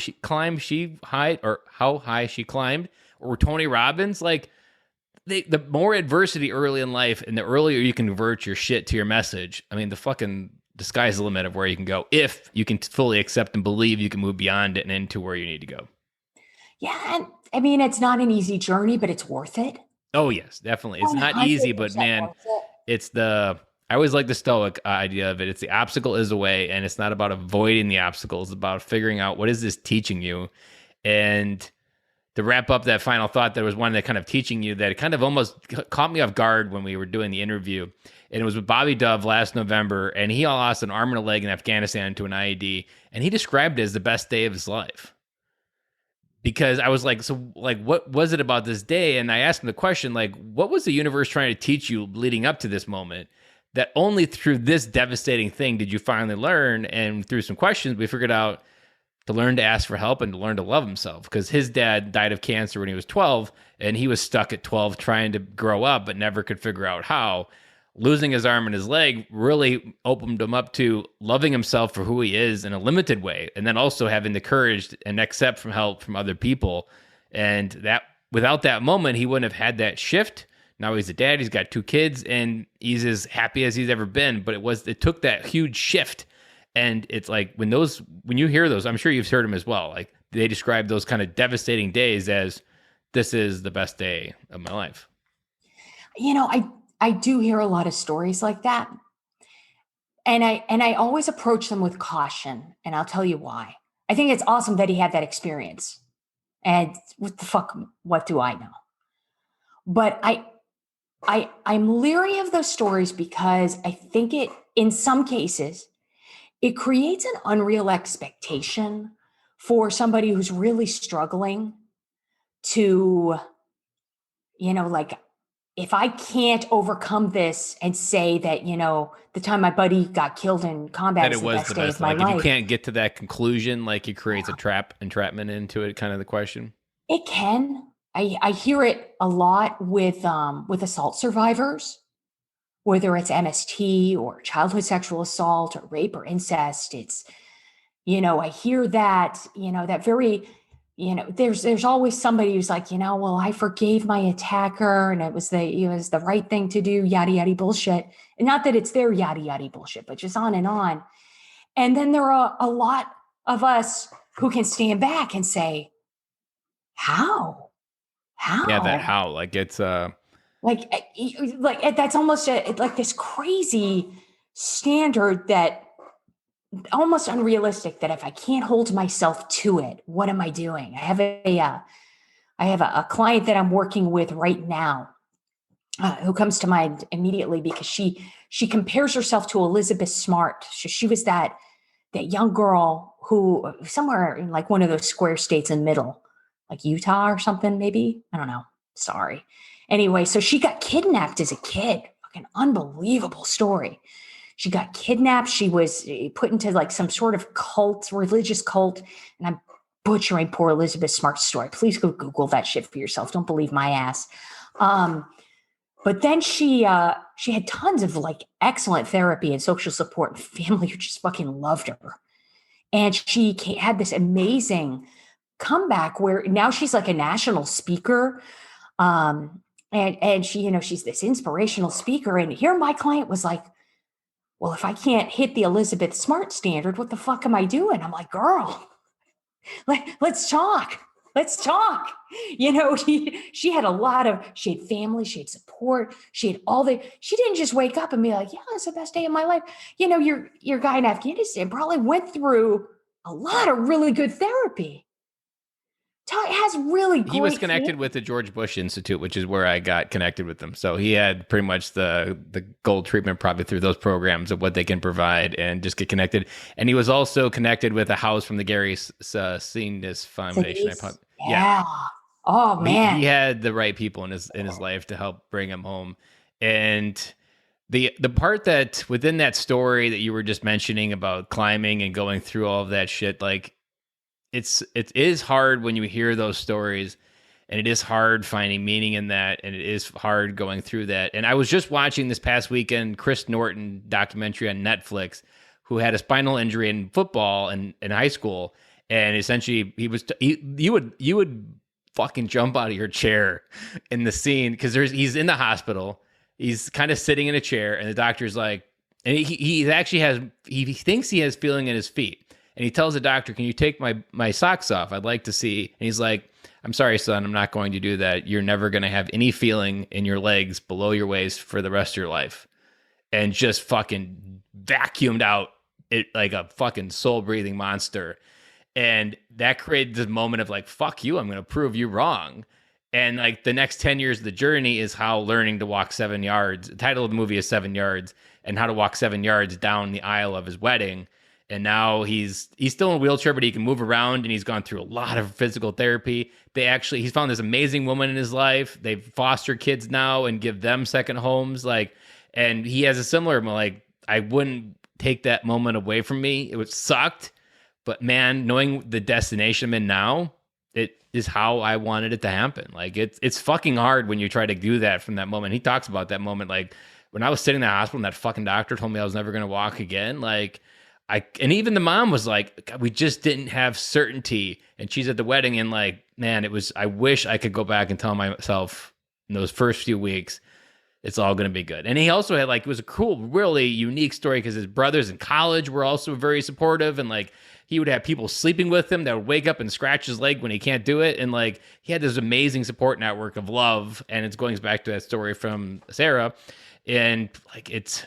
Speaker 1: high she climbed, or Tony Robbins, like, the more adversity early in life, and the earlier you convert your shit to your message, I mean, the sky's the limit of where you can go, if you can fully accept and believe you can move beyond it and into where you need to go. Yeah,
Speaker 4: and I mean, it's not an easy journey, but it's worth it.
Speaker 1: Oh, yes, definitely. It's not easy, but man, I always like the Stoic idea of it. It's the obstacle is the way, and it's not about avoiding the obstacle. It's about figuring out, what is this teaching you? And to wrap up that final thought, there was one that kind of teaching you that kind of almost caught me off guard when we were doing the interview. And it was with Bobby Dove last November, and he lost an arm and a leg in Afghanistan to an IED, and he described it as the best day of his life. Because I was like, so, like, what was it about this day? And I asked him the question, like, what was the universe trying to teach you leading up to this moment, that only through this devastating thing did you finally learn? And through some questions, we figured out to learn to ask for help and to learn to love himself, because his dad died of cancer when he was 12, and he was stuck at 12 trying to grow up but never could figure out how. Losing his arm and his leg really opened him up to loving himself for who he is in a limited way, and then also having the courage and accept from help from other people. And that without that moment, he wouldn't have had that shift. Now he's a dad, he's got 2 kids, and he's as happy as he's ever been. But it took that huge shift. And it's like when you hear those, I'm sure you've heard them as well. Like they describe those kind of devastating days as, this is the best day of my life.
Speaker 4: I do hear a lot of stories like that. And I always approach them with caution, and I'll tell you why. I think it's awesome that he had that experience. And what do I know? But I'm leery of those stories because I think in some cases, it creates an unreal expectation for somebody who's really struggling to, like, if I can't overcome this and say that, the time my buddy got killed in combat is the best day of my life.
Speaker 1: If you can't get to that conclusion, like it creates entrapment into it, kind of the question.
Speaker 4: It can. I hear it a lot with assault survivors, whether it's MST or childhood sexual assault or rape or incest. It's, I hear that, that very, there's always somebody who's like, well, I forgave my attacker and it was the right thing to do, yada, yada bullshit. And not that it's their yada, yada bullshit, but just on and on. And then there are a lot of us who can stand back and say, how?
Speaker 1: Yeah, that how, like it's
Speaker 4: like that's almost like this crazy standard that almost unrealistic, that if I can't hold myself to it, what am I doing? I have a client that I'm working with right now who comes to mind immediately because she compares herself to Elizabeth Smart. She was that young girl who somewhere in like one of those square states in the middle, like Utah or something, maybe. I don't know. Sorry. Anyway, so she got kidnapped as a kid. Fucking unbelievable story. She got kidnapped. She was put into like some sort of religious cult. And I'm butchering poor Elizabeth Smart's story. Please go Google that shit for yourself. Don't believe my ass. But then she had tons of like excellent therapy and social support and family who just fucking loved her. And she had this amazing comeback where now she's like a national speaker. And she, she's this inspirational speaker. And here my client was like, well, if I can't hit the Elizabeth Smart standard, what the fuck am I doing? I'm like, girl, let's talk. Let's talk. She had she had family, she had support, she didn't just wake up and be like, yeah, it's the best day of my life. Your guy in Afghanistan probably went through a lot of really good therapy. Has really great.
Speaker 1: He was connected with the George Bush Institute, which is where I got connected with them. So he had pretty much the gold treatment probably through those programs of what they can provide and just get connected. And he was also connected with a house from the Gary Sinise Foundation.
Speaker 4: Yeah. Oh man.
Speaker 1: He had the right people in his life to help bring him home. And the part that within that story that you were just mentioning about climbing and going through all of that shit, like it is hard when you hear those stories, and it is hard finding meaning in that, and it is hard going through that. And I was just watching this past weekend Chris Norton documentary on Netflix, who had a spinal injury in football in high school, and essentially you would fucking jump out of your chair in the scene because he's in the hospital, he's kind of sitting in a chair, and the doctor's like, and he thinks he has feeling in his feet. And he tells the doctor, can you take my socks off? I'd like to see. And he's like, I'm sorry, son, I'm not going to do that. You're never going to have any feeling in your legs below your waist for the rest of your life. And just fucking vacuumed out it like a fucking soul-breathing monster. And that created this moment of like, fuck you, I'm going to prove you wrong. And like the next 10 years of the journey is how learning to walk 7 yards. The title of the movie is 7 Yards, and how to walk 7 yards down the aisle of his wedding. And now he's still in a wheelchair, but he can move around, and he's gone through a lot of physical therapy. He's found this amazing woman in his life. They foster kids now and give them second homes. And he has a similar, I wouldn't take that moment away from me. It was sucked, But man, knowing the destination I'm in now, it is how I wanted it to happen. Like it's fucking hard when you try to do that from that moment. He talks about that moment. Like when I was sitting in the hospital and that fucking doctor told me I was never going to walk again. Like and even the mom was like, God, we just didn't have certainty. And she's at the wedding and like, man, I wish I could go back and tell myself in those first few weeks, it's all going to be good. And he also had like, it was a cool, really unique story because his brothers in college were also very supportive. And like, he would have people sleeping with him that would wake up and scratch his leg when he can't do it. And like, he had this amazing support network of love. And it's going back to that story from Sarah. And like, it's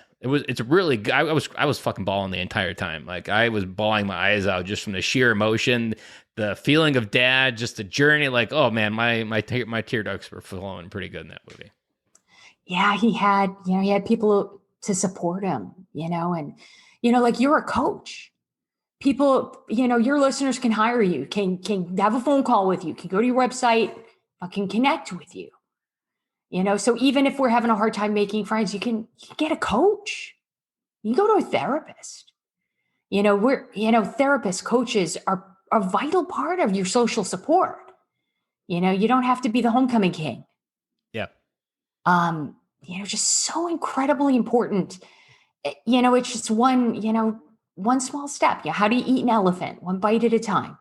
Speaker 1: really good. I was fucking bawling the entire time. Like I was bawling my eyes out just from the sheer emotion, the feeling of dad, just the journey. Like, oh man, my tear ducts were flowing pretty good in that movie.
Speaker 4: Yeah, he had people to support him, and, like you're a coach. People, your listeners can hire you, can have a phone call with you, can go to your website, can connect with you. So even if we're having a hard time making friends, you can get a coach. You can go to a therapist. Therapists, coaches are a vital part of your social support. You don't have to be the homecoming king.
Speaker 1: Yeah.
Speaker 4: Just so incredibly important. It's just one small step. How do you eat an elephant? One bite at a time.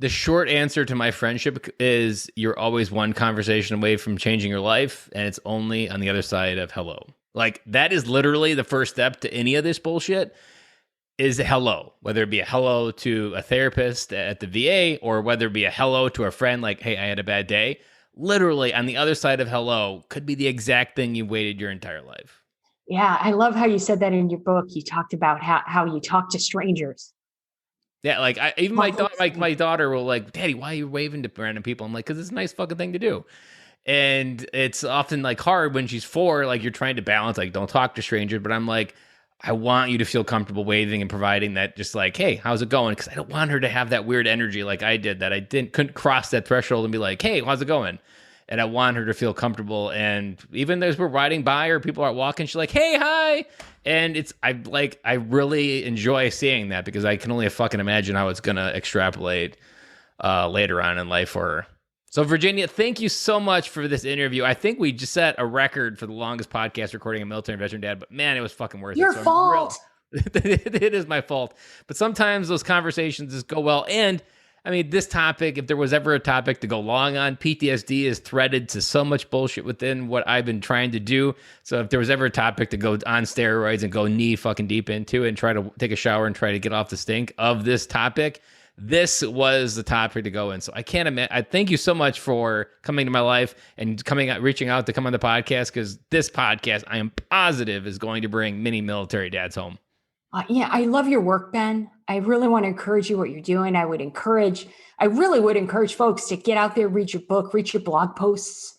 Speaker 1: The short answer to my friendship is you're always one conversation away from changing your life, and it's only on the other side of hello. Like that is literally the first step to any of this bullshit is a hello, whether it be a hello to a therapist at the VA or whether it be a hello to a friend like, hey, I had a bad day. Literally on the other side of hello could be the exact thing you waited your entire life.
Speaker 4: Yeah, I love how you said that in your book. You talked about how you talk to strangers.
Speaker 1: Yeah, like my daughter will like, Daddy, why are you waving to random people? I'm like, because it's a nice fucking thing to do. And it's often like hard when she's 4, like you're trying to balance, like don't talk to strangers. But I'm like, I want you to feel comfortable waving and providing that just like, hey, how's it going? Because I don't want her to have that weird energy like I did, that I couldn't cross that threshold and be like, hey, how's it going? And I want her to feel comfortable. And even as we're riding by or people are walking, she's like, hey, hi. And I really enjoy seeing that because I can only fucking imagine how it's going to extrapolate later on in life for her. So Virginia, thank you so much for this interview. I think we just set a record for the longest podcast recording a military veteran dad, but man, it was fucking worth it.
Speaker 4: Your fault.
Speaker 1: It is my fault. But sometimes those conversations just go well. And I mean, this topic, if there was ever a topic to go long on, PTSD is threaded to so much bullshit within what I've been trying to do. So if there was ever a topic to go on steroids and go knee fucking deep into and try to take a shower and try to get off the stink of this topic, this was the topic to go in. So I can't imagine. I thank you so much for coming to my life and reaching out to come on the podcast, because this podcast, I am positive, is going to bring many military dads home.
Speaker 4: Yeah, I love your work, Ben. I really want to encourage you what you're doing. I really would encourage folks to get out there, read your book, read your blog posts,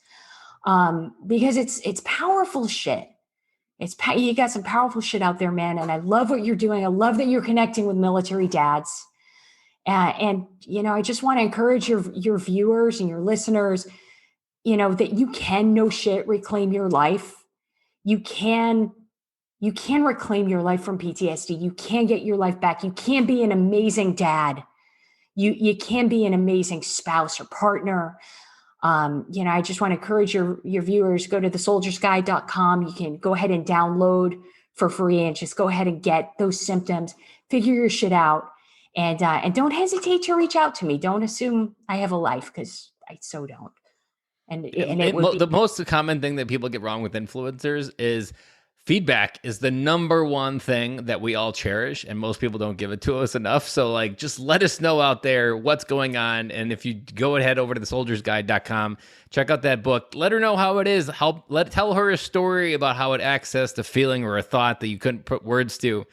Speaker 4: because it's powerful shit. You got some powerful shit out there, man. And I love what you're doing. I love that you're connecting with military dads. And I just want to encourage your viewers and your listeners, that you can no shit reclaim your life. You can reclaim your life from PTSD. You can get your life back. You can be an amazing dad. You can be an amazing spouse or partner. I just want to encourage your viewers, go to thesoldiersguide.com. You can go ahead and download for free and just go ahead and get those symptoms, figure your shit out. And don't hesitate to reach out to me. Don't assume I have a life, because I so don't.
Speaker 1: The most common thing that people get wrong with influencers is feedback is the number one thing that we all cherish, and most people don't give it to us enough. So like, just let us know out there what's going on. And if you go ahead over to thesoldiersguide.com, check out that book, let her know how it is. Tell her a story about how it accessed a feeling or a thought that you couldn't put words to.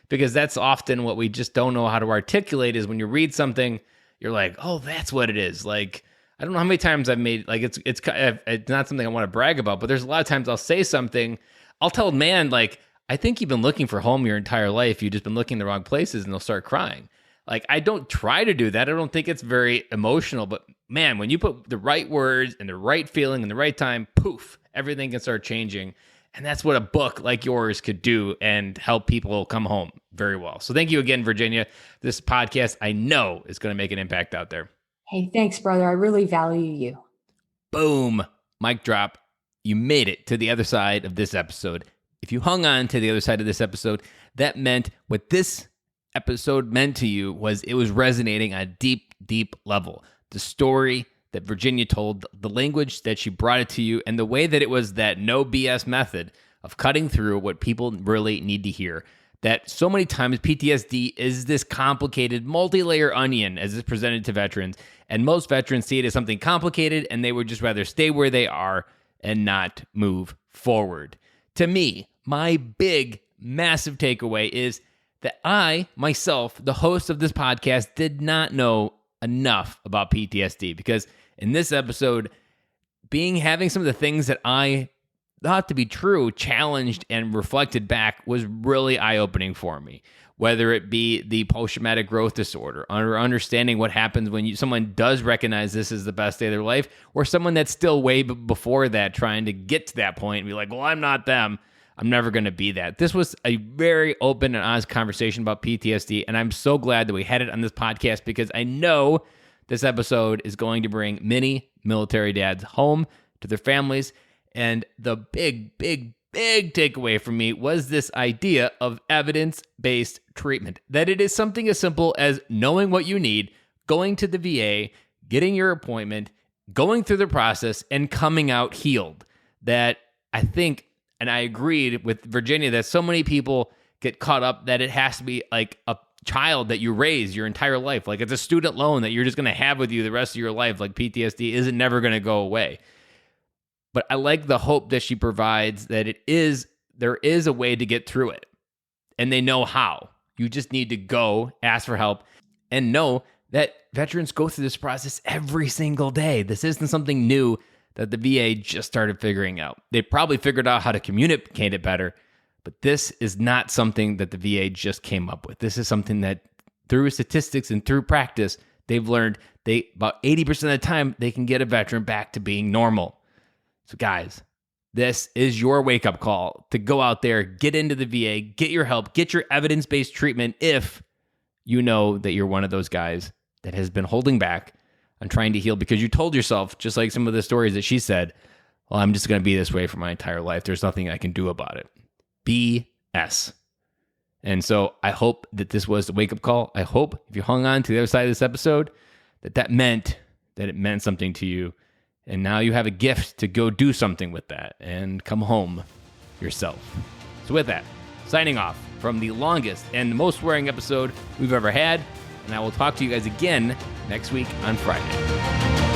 Speaker 1: Because that's often what we just don't know how to articulate, is when you read something, you're like, oh, that's what it is. Like, I don't know how many times I've made, like, it's not something I want to brag about, but there's a lot of times I'll say something, I'll tell a man, like, I think you've been looking for home your entire life. You've just been looking in the wrong places, and they'll start crying. Like, I don't try to do that. I don't think it's very emotional, but man, when you put the right words and the right feeling in the right time, poof, everything can start changing. And that's what a book like yours could do and help people come home. very well. So thank you again, Virginia. This podcast, I know, is going to make an impact out there.
Speaker 4: Hey, thanks, brother. I really value you.
Speaker 1: Boom. Mic drop. You made it to the other side of this episode. If you hung on to the other side of this episode, that meant what this episode meant to you was it was resonating on a deep, deep level. The story that Virginia told, the language that she brought it to you, and the way that it was that no BS method of cutting through what people really need to hear. That so many times PTSD is this complicated multi-layer onion as it's presented to veterans, and most veterans see it as something complicated and they would just rather stay where they are and not move forward. To me, my big, massive takeaway is that I, myself, the host of this podcast, did not know enough about PTSD, because in this episode, having some of the things that I thought to be true challenged and reflected back was really eye-opening for me. Whether it be the post-traumatic growth disorder, or understanding what happens when someone does recognize this is the best day of their life, or someone that's still way before that trying to get to that point and be like, well, I'm not them. I'm never going to be that. This was a very open and honest conversation about PTSD, and I'm so glad that we had it on this podcast, because I know this episode is going to bring many military dads home to their families. And the big, big, big takeaway for me was this idea of evidence-based treatment. That it is something as simple as knowing what you need, going to the VA, getting your appointment, going through the process, and coming out healed. That I think, and I agreed with Virginia, that so many people get caught up that it has to be like a child that you raise your entire life. Like it's a student loan that you're just going to have with you the rest of your life. Like PTSD isn't never going to go away. But I like the hope that she provides that there is a way to get through it. And they know how. You just need to go, ask for help, and know that veterans go through this process every single day. This isn't something new that the VA just started figuring out. They probably figured out how to communicate it better, but this is not something that the VA just came up with. This is something that through statistics and through practice, they've learned about 80% of the time they can get a veteran back to being normal. So guys, this is your wake-up call to go out there, get into the VA, get your help, get your evidence-based treatment if you know that you're one of those guys that has been holding back on trying to heal because you told yourself, just like some of the stories that she said, well, I'm just going to be this way for my entire life. There's nothing I can do about it. BS. And so I hope that this was the wake-up call. I hope if you hung on to the other side of this episode, that meant that it meant something to you. And now you have a gift to go do something with that and come home yourself. So with that, signing off from the longest and the most swearing episode we've ever had. And I will talk to you guys again next week on Friday.